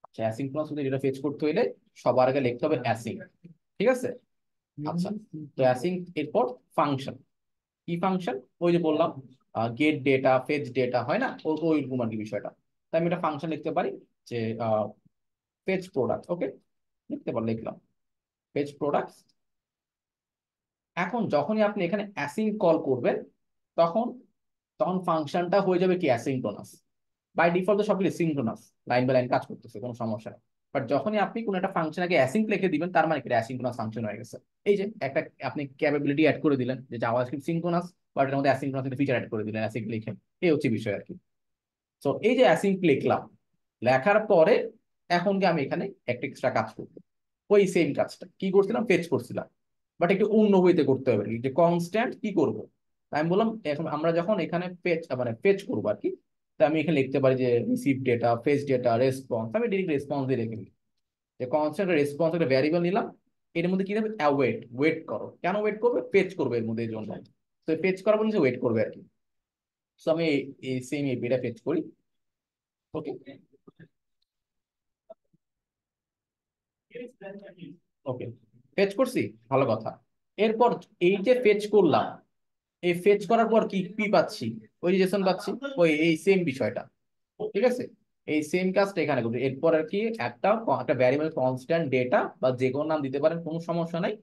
আচ্ছা, অ্যাসিঙ্ক্রোনাস যদি এটা ফেচ করতে হইলে সবার আগে লিখতে হবে অ্যাসিং। ঠিক আছে? আচ্ছা, তো অ্যাসিং এরপর ফাংশন। কি ফাংশন? ওই যে বললাম গেট ডেটা ফেচ ডেটা হয় না, ওইরকম আর কি বিষয়টা। তাই আমি একটা ফাংশন লিখতে পারি যে ফেচ প্রোডাক্ট। ওকে, লিখতে পারি, লিখলাম ফেচ প্রোডাক্ট। এখন যখনই আপনি এখানে অ্যাসিং কল করবেন তখন তখন ফাংশনটা হয়ে যাবে কি অ্যাসিঙ্ক্রোনাস। বাই ডিফল্ট তো সবগুলো সিঙ্ক্রোনাস, লাইন বাই লাইন কাজ করতেছে, কোনো সমস্যা নেই। বাট যখনই আপনি কোনো একটা ফাংশন আগে অ্যাসিং লিখে দিবেন তার মানে কি অ্যাসিঙ্ক্রোনাস ফাংশন হয়ে গেছে। এই যে একটা আপনি ক্যাপাবিলিটি অ্যাড করে দিলেন যে জাভাস্ক্রিপ্ট সিঙ্ক্রোনাস, বাট এর মধ্যে অ্যাসিঙ্ক্রোনাস ফিচার অ্যাড করে দিলেন অ্যাসিং লিখে। এই হচ্ছে বিষয় আর কি। তো এই যে অ্যাসিং লিখলাম, লেখার পরে এখন কি আমি এখানে একটা এক্সট্রা কাজ করবো। ওই সেম কাজটা কি করছিলাম, ফেচ করছিলাম, বাট একটু অন্য ওয়েতে করতে হবে। যে কনস্ট্যান্ট কি করব, আমি বললাম এখন আমরা যখন এখানে ফেচ মানে ফেচ করবো আর কি, তা আমি এখানে লিখতে পারি যে receive data, fetch data, response. আমি ডিরেক্ট রেসপন্স দিয়ে রেখে দিই যে কনস্ট্যান্ট রেসপন্স একটা ভ্যারিয়েবল নিলাম। এর মধ্যে কি দেবে, ওয়েট। ওয়েট করো, কেন ওয়েট করবে? ফেচ করবে এর মধ্যে, এই জন্য। তো ফেচ করার জন্য ওয়েট করবে আর কি। তো আমি এই সেম এপিটা ফেচ করি। ওকে, ওকে, ফেচ করছি, ভালো কথা। এরপর এই যে ফেচ করলাম, এই ফেচ করার পর কি কি পাচ্ছি? ওই যে জেসন পাচ্ছি, ওই এই সেম বিষয়টা। ঠিক আছে, এই সেম কাজটা এখানে করবে। এরপর আর কি একটা একটা ভ্যারিয়েবল কনস্ট্যান্ট ডেটা বা যে কোনো নাম দিতে পারেন, কোনো সমস্যা নাই।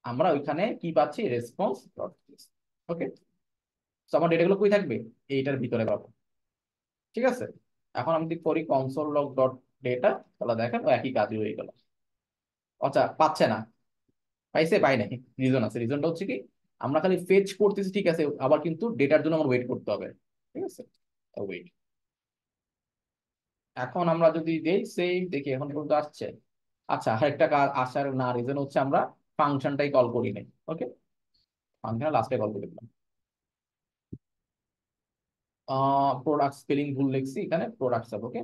আমরা ওইখানে কি পাচ্ছি, রেসপন্স ডট। ওকে, তো আমার ডেটাগুলো কই থাকবে, এইটার ভিতরে পাবো। ঠিক আছে, এখন আমি যদি করি কনসোল লগ ডট ডেটা, তাহলে দেখেন ও একই কাজই হয়ে গেল। আচ্ছা, পাচ্ছে না? পাইছে? পাই নাই। রিজন আছে, রিজনটা হচ্ছে কি, আমরা খালি ফেচ করতেছি ঠিক আছে, আবার কিন্তু ডেটার জন্য আমার ওয়েট করতে হবে। ঠিক আছে, ওয়েট। এখন আমরা যদি দেই সেই দেখি এখন পর্যন্ত আসছে। আচ্ছা, আরেকটা কাজ আসার না রিজন হচ্ছে আমরা ফাংশনটাই কল করি নাই। ওকে, ফাংশন লাস্টে কল করে দিলাম। প্রোডাক্ট স্পেলিং ভুল লিখছি এখানে, প্রোডাক্ট সব। ওকে,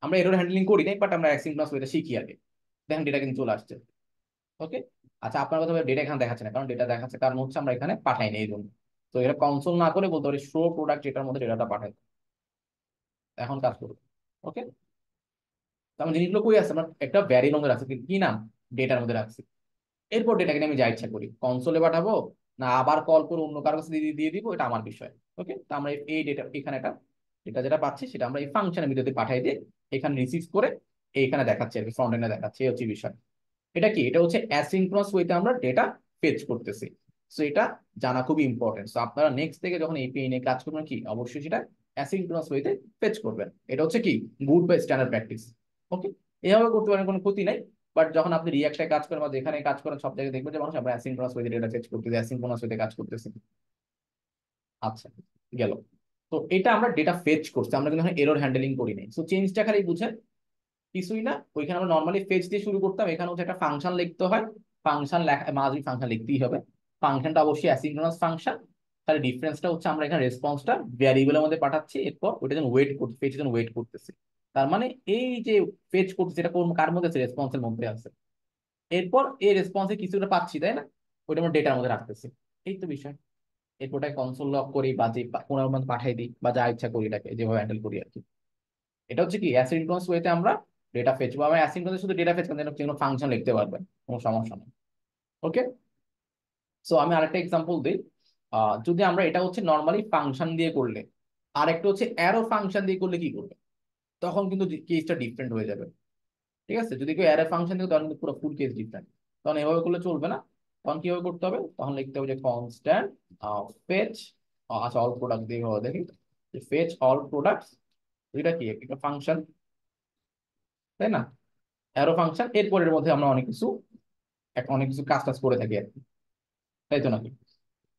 আমরা এরর হ্যান্ডলিং করি নাই, বাট আমরা অ্যাসিঙ্ক্রোনাস ওয়েতে শিখি আগে। দেখেন ডেটা কিন্তু চলে আসছে। ওকে, আচ্ছা, আপনার কথা ডেটা এখানে দেখাচ্ছে না, কারণ ডেটা দেখাচ্ছে কারণ হচ্ছে আমরা এখানে পাঠাই নাই এই জন্য। তো এটা কনসোল না করে বলতে পারি শো প্রোডাক্ট, যেটার মধ্যে ডেটাটা পাঠাই। এখন কাজ করবো। ওকে, তো আমার জিনিসগুলো কই আছে, আমার একটা ভ্যারি মধ্যে রাখছি, কি নাম, ডেটার মধ্যে রাখছি। এরপর ডেটাকে আমি যা ইচ্ছা করি কনসোলে পাঠাবো, না আবার কল করে অন্য কারো কাছে দিয়ে দিয়ে দিব, এটা আমার বিষয়। ওকে, তো আমরা এই ডেটা এখানে এটা এটা যেটা পাচ্ছি সেটা আমরা এই ফাংশনের ভিতরে পাঠিয়ে দিয়ে এখানে রিসিভ করে এইখানে দেখাচ্ছি আর কি, ফ্রন্ট এন্ডে দেখাচ্ছি। এই হচ্ছে বিষয়। এটা কি, এটা হচ্ছে অ্যাসিঙ্ক্রোনাস ওয়েতে আমরা ডেটা ফেচ করতেছি। সো এটা জানা খুবই ইম্পর্টেন্ট। সো আপনারা নেক্সট থেকে যখন এপিআই নিয়ে কাজ করবেন, কি অবশ্যই সেটা অ্যাসিঙ্ক্রোনাস ওয়েতে ফেচ করবেন। এটা হচ্ছে কি গুড বা স্ট্যান্ডার্ড প্র্যাকটিস। ওকে, এভাবে করতে পারেন, কোনো ক্ষতি নাই। বাট যখন আপনি রিয়াক্টে কাজ করেন বা যেখানে কাজ করেন সব জায়গায় দেখবেন যে মানুষ আমরা অ্যাসিঙ্ক্রোনাস ওয়েতে ডেটা ফেচ করতেছি, অ্যাসিঙ্ক্রোনাস ওয়েতে কাজ করতেছি। আচ্ছা, গেল। তো এটা আমরা ডেটা ফেচ করছি, আমরা কিন্তু এরর হ্যান্ডলিং করি নাই। সো চেঞ্জটা খালি বুঝেন, কিছুই না। ওইখানে আমরা নর্মালি ফেচ দিয়ে শুরু করতাম, এখানে হচ্ছে একটা ফাংশন লিখতে হয়। ফাংশন লেখা মাঝে ফাংশন লিখতেই হবে। ফাংশনটা অবশ্যই অ্যাসিঙ্ক্রোনাস ফাংশন। তাহলে ডিফারেন্সটা হচ্ছে আমরা এখানে রেসপন্সটা ভ্যারিয়েবলের মধ্যে পাঠাচ্ছি, এরপর ওইটা যেন ওয়েট করতে, ফেচের জন্য ওয়েট করতেছি। তার মানে এই যে ফেচ করতেছি এটা কোন কার মধ্যে আছে, রেসপন্সের মধ্যে আছে। এরপর এই রেসপন্সে কিছুটা পাচ্ছি, তাই না? ওইটা আমরা ডেটার মধ্যে রাখতেছি। এই তো বিষয়। এরপর ওটা কনসোল লক করি বা যে কোনো মধ্যে পাঠাই দিই বা যা ইচ্ছা করি এটাকে যেভাবে হ্যান্ডেল করি আর কি। এটা হচ্ছে কি অ্যাসিনক্রোনাস ওয়েতে আমরা ডেটা ফেচ, বা আমরা অ্যাসিনক্রোনাস শুধু ডেটা ফেচ করেন কোনো ফাংশন লিখতে পারবেন, কোনো সমস্যা নেই। ওকে, সো আমি আরেকটা এক্সাম্পল দিই। যদি আমরা এটা হচ্ছে নর্মালি ফাংশন দিয়ে করলে, আর একটা হচ্ছে অ্যারো ফাংশন দিয়ে করলে কি করবে, তখন কিন্তু কেসটা ডিফারেন্ট হয়ে যাবে। ঠিক আছে, যদি কেউ অ্যারো ফাংশন দিয়ে তখন কিন্তু পুরো ফুল কেস ডিফারেন্ট। তখন এভাবে করলে চলবে না। তখন কিভাবে করতে হবে, তখন লিখতে হবে যে কনস্ট্যান্ট ফেচ। আচ্ছা, অল প্রোডাক্ট দিয়ে এভাবে দেখি, ফেচ অল প্রোডাক্টস। এটা কি একটা ফাংশন, তাই না? অ্যারো ফাংশন, এরপরের মধ্যে আমরা অনেক কিছু অনেক কিছু কাজ টাজ করে থাকি আর কি, তাই তো নাকি?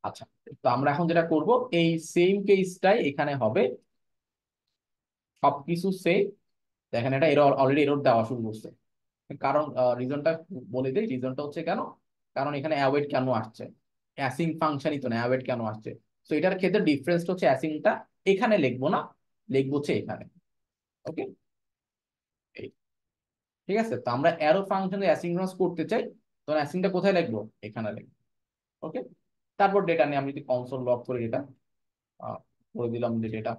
আচ্ছা, তো আমরা এখন যেটা করব, এই সেম কেসটাই এখানে হবে, সবকিছু সেম। দেখেন এটা এরর অলরেডি এরর দেওয়া শুরু করছে। কারণ রিজনটা বলে দিই, রিজনটা হচ্ছে কেন, কারণ এখানে অ্যাওয়েড কেন আসছে, অ্যাসিং ফাংশনই তো না, অ্যাওয়েড কেন আসছে। তো এটার ক্ষেত্রে ডিফারেন্স হচ্ছে অ্যাসিংটা এখানে লিখবো না, লিখবো হচ্ছে এখানে। ওকে, ঠিক আছে। তো আমরা অ্যারো ফাংশনে অ্যাসিঙ্ক্রনাস করতে চাই, তখন অ্যাসিংটা কোথায় লিখবো, এখানে লিখবো। ওকে, তারপর ডেটা নিয়ে আমি যদি কনসোল লগ করে ডেটা করে দিলাম, যে ডেটা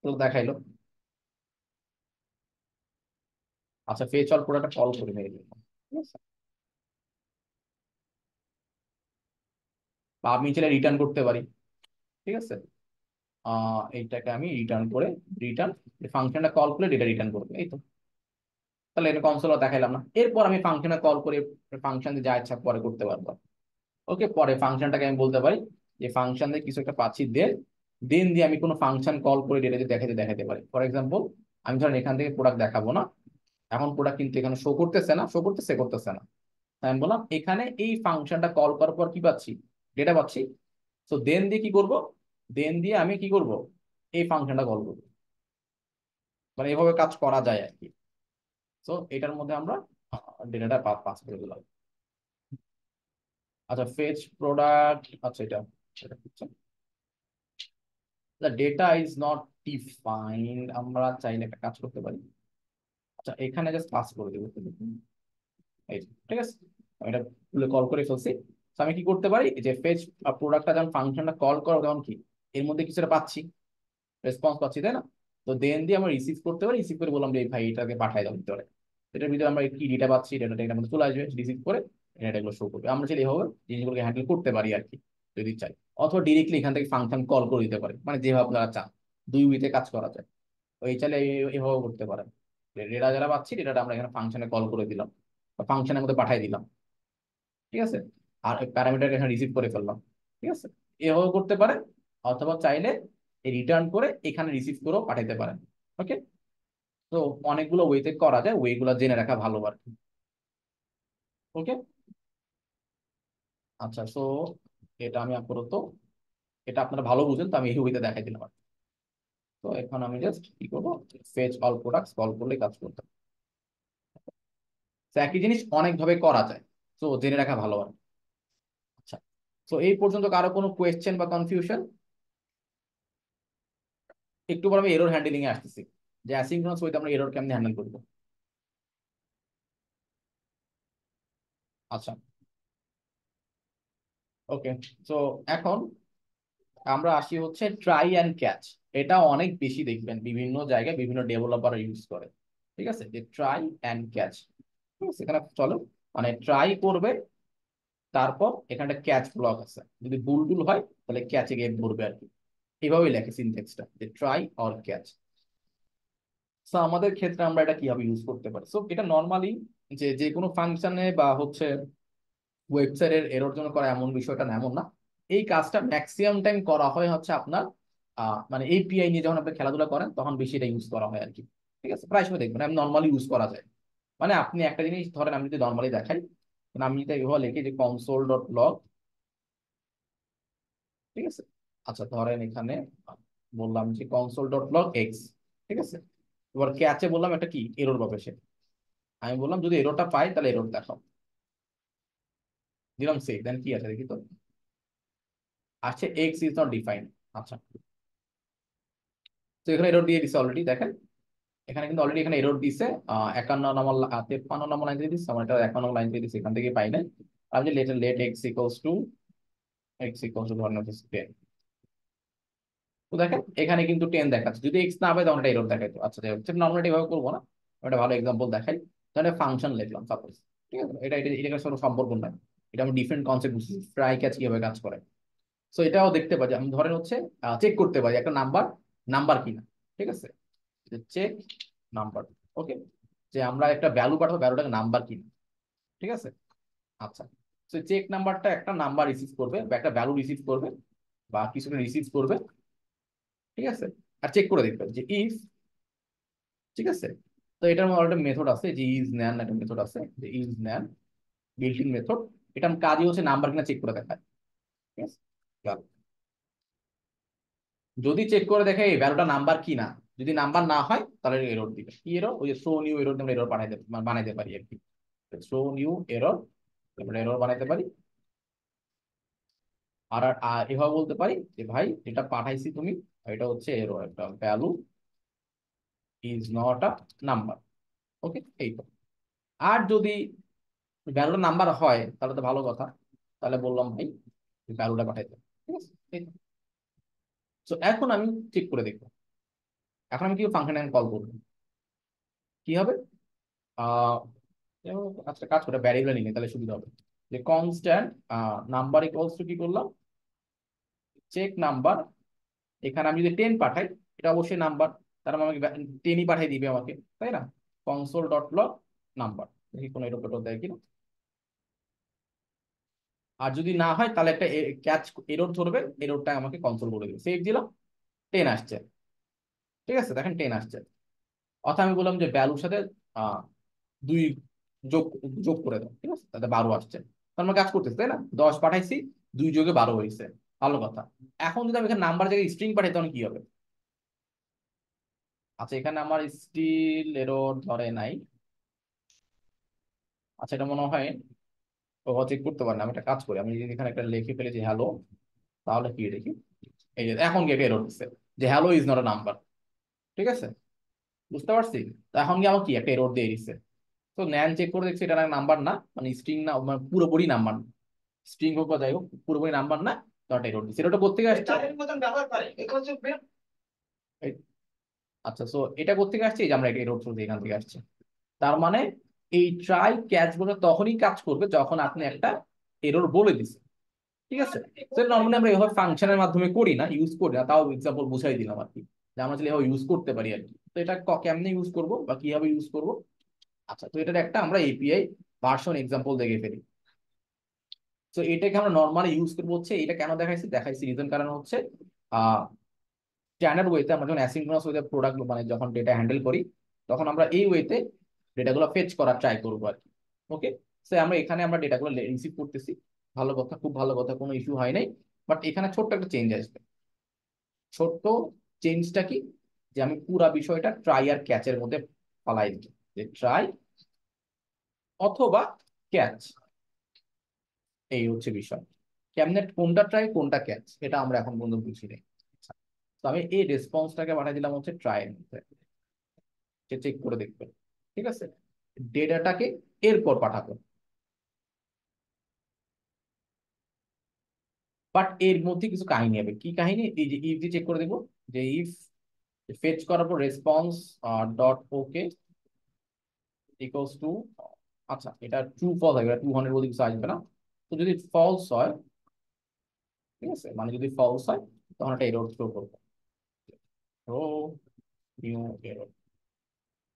তো দেখাইলো। আচ্ছা, ফেচ অল প্রোডাক্টটা কল করে নিয়ে দিলাম, ঠিক আছে। বা আমি চাইলে রিটার্ন করতে পারি, ঠিক আছে। এইটাকে আমি রিটার্ন করে, রিটার্ন ফাংশনটা কল করে ডেটা রিটার্ন করবো, এই তো। তাহলে এটা কনসোল দেখাইলাম না, এরপর আমি ফাংশনে কল করে ফাংশন যা ইচ্ছা পরে করতে পারবো। ওকে, পরে ফাংশনটাকে আমি বলতে পারি যে ফাংশন দিয়ে কিছু একটা পাচ্ছি, দেন দেন দিয়ে আমি কোনো ফাংশন কল করে ডেটা দিয়ে দেখাতে দেখাতে পারি। ফর এক্সাম্পল, আমি ধরেন এখান থেকে প্রোডাক্ট দেখাবো না, এখন প্রোডাক্ট কিন্তু এখানে শো করতেছে না, শো করতেছে করতেছে না। তাই আমি বললাম এখানে এই ফাংশনটা কল করার পর কি পাচ্ছি, ডেটা পাচ্ছি। তো দেন দিয়ে কি করব, দেন দিয়ে আমি কি করব, এই ফাংশনটা কল করবো। মানে এভাবে কাজ করা যায় আর কি। তো এটার মধ্যে আমরা ডেটাটা পাস করে দিলাম। আচ্ছা, ফেচ প্রোডাক্ট, আচ্ছা এটা সেটা হচ্ছে the data is not defined, আমরা চাইলে একটা কাজ করতে পারি। আচ্ছা, এখানে জাস্ট পাস করে দেবো, এই যে, ঠিক আছে। আমি এটা কল করে ফেলছি। তো আমি কি করতে পারি, যে ফেচ প্রোডাক্টটা যখন ফাংশনটা কল করো তখন কি এর মধ্যে কিছুটা পাচ্ছি, রেসপন্স পাচ্ছি, তাই না। তো দেন দিয়ে আমরা রিসিভ করতে পারি, রিসিভ করে বললাম যে এই ভাই এটাকে পাঠাই দাও ভিতরে। এটার ভিতরে আমরা কি ডেটা পাচ্ছি, ডেটাটা এটার মধ্যে চলে আসবে, রিসিভ করে ডেটাগুলো শো করবে। আমরা চাইলে এভাবে জিনিসগুলোকে হ্যান্ডেল করতে পারি আর কি, যদি চাই। অথবা ডিরেক্টলি এখান থেকে ফাংশন কল করে দিতে পারে, মানে যেভাবে আপনারা চান, দুই উইতে কাজ করা যায়। ওই চাইলে এভাবে করতে পারেন। ডেটা যারা পাচ্ছি, ডেটাটা আমরা এখানে ফাংশনে কল করে দিলাম বা ফাংশনের মধ্যে পাঠিয়ে দিলাম, ঠিক আছে। আর প্যারামিটার এখানে রিসিভ করে ফেললাম, ঠিক আছে। এভাবে করতে পারেন। অথবা চাইলে রিটার্ন করে এখানে রিসিভ করেও পাঠাতে পারেন। ওকে, তো অনেকগুলো ওয়েতে করা যায়, ওয়েগুলো জেনে রাখা ভালো আর কি। ওকে, আচ্ছা। সো এটা আমি আপাতত, এটা আপনারা ভালো বুঝেন, তো আমি এই ওয়েতে দেখাই দিলাম আর কি। তো এখন আমি জাস্ট কি করবো, ফেচ অল প্রোডাক্টস কল করলে কাজ করতাম। তো একই জিনিস অনেক ভাবে করা যায়, তো জেনে রাখা ভালো আর কি। আচ্ছা, তো এই পর্যন্ত কারো কোনো কোয়েশ্চেন বা কনফিউশন? একটু পর আমি এরর হ্যান্ডলিং এ আসতেছি, যে অ্যাসিঙ্ক্রোনাস ওয়েতে আমরা এরর কেমনে হ্যান্ডেল করবো। আচ্ছা, ওকে। তো এখন আমরা আসি হচ্ছে ট্রাই অ্যান্ড ক্যাচ। এটা অনেক বেশি দেখবেন বিভিন্ন জায়গায় বিভিন্ন ডেভেলপার ইউজ করে, ঠিক আছে, যে ট্রাই অ্যান্ড ক্যাচ। ঠিক আছে, এখানে চলো, মানে ট্রাই করবে, তারপর এখানে একটা ক্যাচ ব্লক আছে, যদি ভুল টুল হয় তাহলে ক্যাচে গিয়ে ধরবে আর কি। এইভাবেই লেখে সিনট্যাক্সটা, যে ট্রাই অর ক্যাচ। সো আমাদের ক্ষেত্রে আমরা এটা কিভাবে ইউজ করতে পারি, সো এটা নর্মালি যে যে কোনো ফাংশনে বা হচ্ছে ওয়েবসাইটের এরর জন্য করা এমন বিষয়টা না, এমন না। এই কাজটা ম্যাক্সিমাম টাইম করা হয় হচ্ছে আপনার মানে এপিআই নিয়ে যখন আপনি খেলাধুলা করেন তখন বেশি এটা ইউজ করা হয় আর কি। ঠিক আছে, প্রায় সময় দেখবেন আমি নর্মালি ইউজ করা যায়। মানে আপনি একটা জিনিস ধরেন, আমি যদি নর্মালি দেখাই, মানে আমি যদি এভাবে লিখি যে কনসোল ডট লগ, ঠিক আছে। আচ্ছা, ধরেন এখানে বললাম যে কনসোল ডট লগ এক্স, ঠিক আছে। এবার ক্যাচে বললাম একটা কি এরর পাবে সে, আমি বললাম যদি এররটা পাই তাহলে এরর দেখাও, দিলাম সে, দেন কি আছে দেখি তো, আছে এক্স ইজ নট ডিফাইন্ড। আচ্ছা, তো এখানে এরর দিয়ে দিছে অলরেডি, দেখেন এখানে কিন্তু অলরেডি এখানে এরর দিছে 51 নম্বর 53 নম্বর লাইন দিয়ে দিচ্ছে, আমার এটা 51 নম্বর লাইন দিয়ে দিচ্ছে, এখান থেকে পাই নাই। আমি যে let let x equals to ধরেন হচ্ছে 10। তো দেখেন এখানে কিন্তু 10 দেখাচ্ছে, যদি এক্স না পাই তখন এটা এরর দেখাইতো। আচ্ছা, হচ্ছে নর্মালি এভাবে করবো না, একটা ভালো এক্সাম্পল দেখাই। তাহলে ফাংশন লিখলাম সাপোজ, ঠিক আছে, এটা এটা এটার সাথে সম্পর্ক নাই, এটা আমি ডিফারেন্ট কনসেপ্ট বুঝছি, ট্রাই ক্যাচ কিভাবে কাজ করে। সো এটাও দেখতে পারি, আমি ধরেন হচ্ছে চেক করতে পারি একটা নাম্বার নাম্বার কিনা, ঠিক আছে, চেক নাম্বার। ওকে, যে আমরা একটা ভ্যালু পাঠাবো, ভ্যালুটাকে নাম্বার কিনা, ঠিক আছে। আচ্ছা, তো চেক নাম্বারটা একটা নাম্বার রিসিভ করবে বা একটা ভ্যালু রিসিভ করবে বা কিছুটা রিসিভ করবে, ঠিক আছে। আর চেক করে দেখবে যে ইফ, ঠিক আছে। তো এটার মধ্যে একটা মেথড আছে, যে ইজ নেন একটা মেথড আছে, যে ইজ নেন বিল্ট ইন মেথড। এটা কাজই হচ্ছে নাম্বার কিনা চেক করে দেখায়, ঠিক আছে। গেল। যদি চেক করে দেখে এই ভ্যালুটা নাম্বার কি না, যদি নাম্বার না হয় তাহলে এরর দিবে। কি এরর, ওই যে থ্রো নিউ এরর, আমরা এরর বানাইতে পারি আর কি। থ্রো নিউ এরর, আমরা এরর বানাইতে পারি। এভাবে বলতে পারি যে ভাই যেটা পাঠাইছি তুমি, এটা হচ্ছে এরর, একটা value is not a number. Okay, এই তো। আর যদি ভ্যালুটা নাম্বার হয় তাহলে তো ভালো কথা, তাহলে বললাম ভাই ভ্যালুটা পাঠাইতে। ঠিক আছে, এই তো। তো এখন আমি চেক করে দেখবো, এখন আমি কি ফাংশন কল করবো, কি হবে। আহ আচ্ছা, কাজ করে ভ্যারিয়েবল নিলে তাহলে সুবিধা হবে। যে কনস্ট্যান্ট নাম্বার ইকুয়ালস টু কি করলাম, চেক নাম্বার। এখানে আমি যদি 10 পাঠাই, এটা অবশ্যই নাম্বার, তার মানে আমাকে 10ই পাঠিয়ে দিবে আমাকে, তাই না। কনসোল ডট লগ নাম্বার, দেখি কোনো এরর টেরর দেয় কিনা। আর যদি না হয় তাহলে একটা ক্যাচ এরর ধরবে, এররটা আমাকে কনসোল করে দিবে। সেভ দিলাম, 10 আসছে। ঠিক আছে, দেখেন 10 আসছে। অর্থাৎ আমি বললাম যে ভ্যালুর সাথে আহ 2 যোগ যোগ করে দাও, ঠিক আছে, তাতে 12 আসছে। তার মানে কাজ করতেছে, তাই না। 10 পাঠাইছি, 2 যোগে 12 হয়েছে, ভালো কথা। এখন যদি আমি এখানে নাম্বার জায়গায় স্ট্রিং পাঠাই তখন কি হবে। আচ্ছা, এখানে আমার স্টিল এরর ধরে নাই। আচ্ছা, এটা মনে হয় ও চেক করতে পারে না। আমি একটা কাজ করি, আমি যদি এখানে একটা লিখে ফেলেছি হ্যালো, তাহলে কি দেখি, এই যে এখন গিয়ে এরর দিচ্ছে যে hello is not a number. ঠিক আছে, বুঝতে পারছি। তো এখন কি আমার কি একটা এরর দিয়ে দিচ্ছে। তো ন্যান চেক করে দেখছি এটা নাম্বার না, মানে স্ট্রিং না, মানে পুরোপুরি নাম্বার, স্ট্রিং হোক বা যাই হোক পুরোপুরি নাম্বার না। তো একটা এরর দিচ্ছে, এটা কোথেকে আসছে। এই- আচ্ছা, সো এটা কোথেকে আসছে, এই যে আমরা এরর থ্রু এখান থেকে আসছে। তার মানে এই ট্রাই ক্যাচ গুলো তখনই কাজ করবে যখন আপনি একটা এরর বলে দিচ্ছেন। ঠিক আছে, তো নর্মালি আমরা এভাবে ফাংশনের মাধ্যমে করি না, ইউজ করি না, তাও এক্সাম্পল বুঝাই দিলাম আর কি, যে আমরা চাইলে এভাবে ইউজ করতে পারি আর কি। তো এটা কেমনে ইউজ করব বা কিভাবে ইউজ করব। আচ্ছা, তো এটার একটা আমরা এপিআই ভার্সন এক্সাম্পল দেখে ফেলি। তো এটাকে আমরা নর্মালি ইউজ করবো হচ্ছে, এটা কেন দেখাইছি দেখাইছি রিজন কারণ হচ্ছে আহ স্ট্যান্ডার্ড ওয়েতে আমরা যখন অ্যাসিঙ্ক্রোনাস ওয়েতে প্রোডাক্ট মানে যখন ডেটা হ্যান্ডেল করি, তখন আমরা এই ওয়েতে ডেটাগুলো ফেচ করার ট্রাই করবো আর কি। ওকে, সো আমরা এখানে আমরা ডেটাগুলো রিসিভ করতেছি, ভালো কথা, খুব ভালো কথা, কোনো ইস্যু হয় নাই। বাট এখানে ছোট্ট একটা চেঞ্জ আসবে। ছোট্ট চেঞ্জটা কি, যে আমি পুরা বিষয়টা ট্রাই আর ক্যাচের মধ্যে পালাই দিই, যে ট্রাই অথবা ক্যাচ, এই হচ্ছে বিষয়। কেমনে কোনটা ট্রাই কোনটা ক্যাচ এটা আমরা এখন পর্যন্ত বুঝি নাই। তো আমি এই রেসপন্সটাকে পাঠিয়ে দিলাম হচ্ছে ট্রাই এর মধ্যে, সে চেক করে দেখবে। ঠিক আছে, ডেটাটাকে এরপর পাঠাবো। বাট এর মধ্যে কিছু কাহিনী হবে, কি কাহিনী, এই যে ইফ দিয়ে চেক করে দেখবো, যে ইফ ফেচ করার পর response dot okay equals to, আচ্ছা এটা ট্রু ফলস হবে, 200 বলে কিছু আসবে না। তো যদি ফলস হয়, ঠিক আছে, মানে যদি ফলস হয় তখন একটা এরর থ্রো করবো, থ্রো নিউ এরর।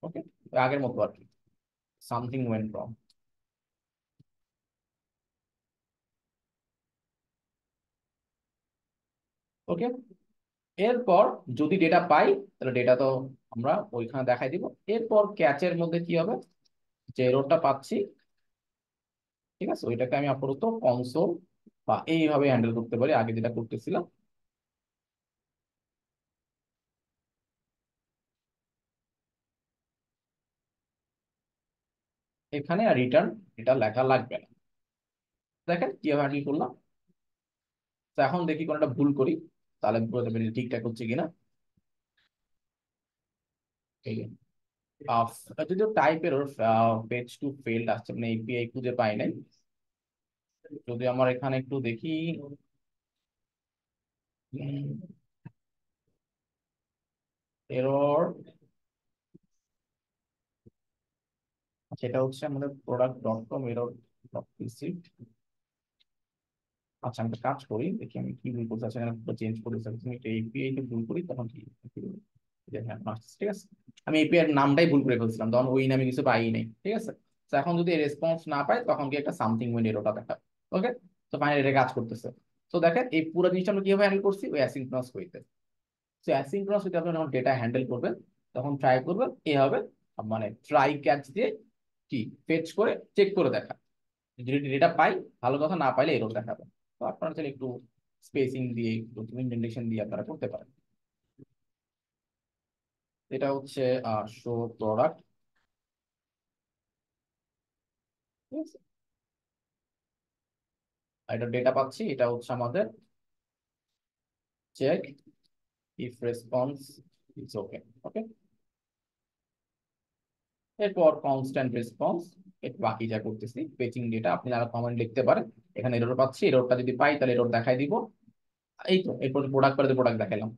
ওকে, আগের মতো আর কি, সামথিং ওয়েন্ট রং। ওকে, এরপর যদি ডেটা পাই তাহলে ডেটা তো আমরা ওইখানে দেখাই দিব। এরপর ক্যাচের মধ্যে কি হবে, যে এররটা পাচ্ছি, ঠিক আছে, ওইটাকে আমি আপাতত কনসোল বা এইভাবে হ্যান্ডেল করতে পারি আগে যেটা করতেছিলাম। এখানে আর রিটার্ন এটা লেখা লাগবে না। দেখেন কিভাবে হ্যান্ডেল করলাম। তো এখন দেখি কোনটা ভুল করি, তাহলে বুঝতে পারি ঠিকঠাক হচ্ছে কিনা। এই যে, যদিও টাইপের ওর পেজ টু ফেল্ড আসছে, মানে এপিআই খুঁজে পাই নাই। যদি আমার এখানে একটু দেখি, এরর, সেটা হচ্ছে আমাদের product dot com error dot PC. আচ্ছা, আমি একটা কাজ করি, দেখি আমি কি ভুল করতে চাচ্ছি, চেঞ্জ করতে চাচ্ছি, আমি একটা এপিআই তে ভুল করি তখন কি কি বলি? যে হ্যাঁ আসছে, ঠিক আছে। আমি এপিআই এর নামটাই ভুল করে ফেলছিলাম, তখন ওই নামে কিছু পাই নাই, ঠিক আছে। তো এখন যদি রেসপন্স না পাই তখন কি একটা সামথিং উইন্ড এররটা দেখাবে। ওকে, তো ফাইনালি এটা কাজ করতেছে। তো দেখেন এই পুরো জিনিসটা আমরা কিভাবে হ্যান্ডেল করছি, ওই অ্যাসিঙ্ক্রোনাস হইতে। তো অ্যাসিঙ্ক্রোনাস হইতে আপনি যখন ডেটা হ্যান্ডেল করবেন তখন ট্রাই করবেন এ হবে, মানে ট্রাই ক্যাচ দিয়ে কি ফেচ করে চেক করে দেখা, যদি ডেটা পাই ভালো কথা, না পাইলে এরর দেখাবে। তো আপনারা চাইলে একটু স্পেসিং দিয়ে একটু ইন্ডেন্টেশন দিয়ে আপনারা করতে পারেন। এটা হচ্ছে শো প্রোডাক্ট, ঠিক আছে। এটা ডেটা পাচ্ছি, এটা হচ্ছে আমাদের check if response it's okay. Okay, এরপর কনস্ট্যান্ট রেসপন্স, একটু বাকি যা করতেছি ফেচিং ডেটা, আপনি যারা কমেন্ট লিখতে পারেন। এখানে এরর পাচ্ছি, এররটা যদি পাই তাহলে এরর দেখাই দিব। এই তো এরপর প্রোডাক্ট করে প্রোডাক্ট দেখালাম।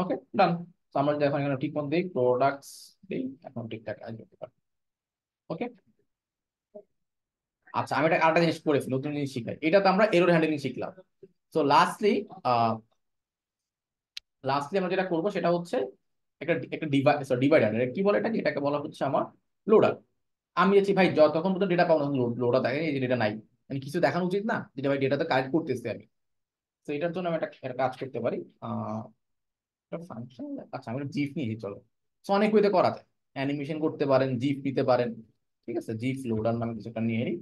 ওকে, ডান। তো আমরা যদি এখন এখানে ঠিক মতো দিই প্রোডাক্টস দিই, এখন ঠিকঠাক কাজ করতে পারি। ওকে, আচ্ছা আমি একটা আরেকটা জিনিস করেছি, নতুন জিনিস শিখাই, এটা তো আমরা এরর হ্যান্ডলিং শিখলাম। তো লাস্টলি আমরা যেটা করবো সেটা হচ্ছে একটা একটা ডিভাইডার, কি বলে এটা, এটাকে বলা হচ্ছে আমার লোডার। আমি আছি ভাই যতক্ষণ পর্যন্ত ডেটা পাবো না, লোডার দেখেন এই যে ডেটা নাই, মানে কিছু দেখানো উচিত না যেটা ভাই ডেটাতে কাজ করতেছে আমি। তো এটার জন্য আমি একটা কাজ করতে পারি, একটা ফাংশন। আচ্ছা আমি জিফ নিয়ে চলো। So, অনেক ওয়েতে করা যায়, অ্যানিমেশন করতে পারেন, জিফ নিতে পারেন। ঠিক আছে, জিফ লোডার নামে কিছু একটা নিয়ে নিই।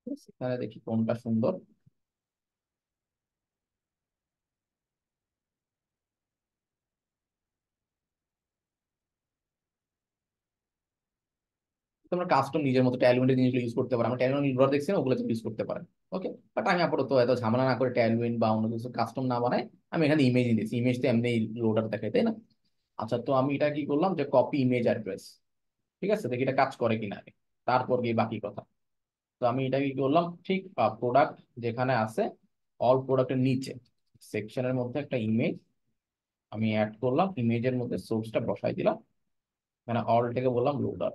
ঠিক আছে, এখানে দেখি কোনটা সুন্দর। তোমরা কাস্টম নিজের মতো ট্যালুইনের জিনিসগুলো ইউজ করতে পারো, আমরা ট্যালুইন লোডার দেখছি না, ওগুলো ইউজ করতে পারেন। ওকে, বাট আমি আপাতত এত ঝামেলা না করে ট্যালুইন বা অন্য কিছু কাস্টম না বানাই, আমি এখানে ইমেজ দিয়েছি, ইমেজ তো এমনি লোডার দেখাই তাই না। আচ্ছা, তো আমি এটা কি করলাম যে কপি ইমেজ অ্যাড্রেস। ঠিক আছে, দেখি এটা কাজ করে কিনা আগে, তারপর গিয়ে বাকি কথা। তো আমি এটা কি করলাম, ঠিক প্রোডাক্ট যেখানে আছে, অল প্রোডাক্টের নিচে সেকশনের মধ্যে একটা ইমেজ আমি অ্যাড করলাম, ইমেজের মধ্যে সোর্সটা বসাই দিলাম, মানে অলটাকে বললাম লোডার।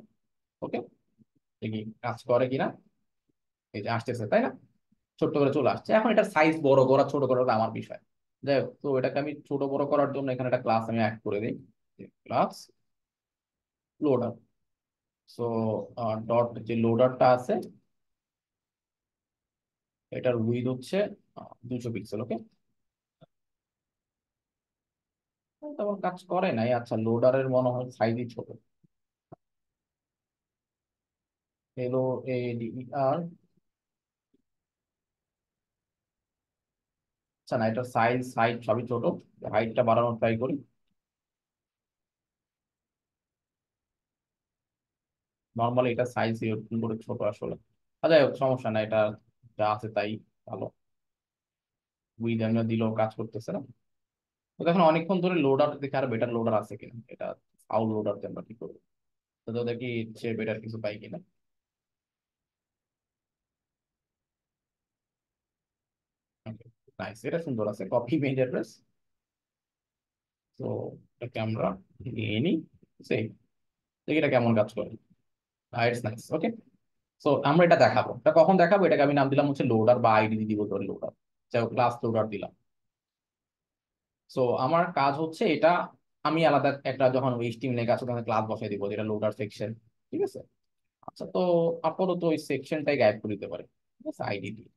ওকে, দেখি কাজ করে কিনা। এই যে আসতেছে তাই না, ছোট্ট করে চলে আসছে। এখন এটা সাইজ বড় করা ছোট করা ওটা আমার বিষয়। যাই হোক, তো এটাকে আমি ছোট বড় করার জন্য এখানে একটা ক্লাস আমি অ্যাড করে দিই, ক্লাস লোডার। সো ডট যে লোডারটা আছে, এটার উইড হচ্ছে 200 পিক্সেল। ওকে, তেমন কাজ করে নাই। আচ্ছা, লোডারের মনে হয় সাইজই ছোট। LOADER। আচ্ছা না, এটার সাইজ হাইট সবই ছোট, হাইটটা বাড়ানোর ট্রাই করি। নর্মালি এটা সাইজ এরকম করে ছোট আসলে। যাই হোক সমস্যা নাই, এটা যা আছে তাই ভালো। উইড আমরা দিলেও কাজ করতেছে না। তো দেখুন অনেকক্ষণ ধরে লোডার দেখে আর বেটার লোডার আছে কিনা, এটা ফাউল লোডার দিয়ে আমরা কি করবো, তো দেখি সে বেটার কিছু পাই কিনা। নাইস, এটা সুন্দর আছে, কপি ইমেজ অ্যাড্রেস। তো এটাকে আমরা নিয়ে নিই, সেই দেখি এটা কেমন কাজ করে। It's nice. ওকে, সো আমরা এটা দেখাবো, এটা কখন দেখাবো, এটাকে আমি নাম দিলাম হচ্ছে লোডার বা আইডি দিব ধরে লোডার, যাই হোক ক্লাস লোডার দিলাম। সো আমার কাজ হচ্ছে এটা, আমি আলাদা একটা যখন এইচটিএমএল এর কাছে তখন ক্লাস বসাই দিব যেটা লোডার সেকশন। ঠিক আছে, আচ্ছা তো আপাতত ওই সেকশনটাই গায়েব করে দিতে পারে। ঠিক আছে, আইডি দিয়ে।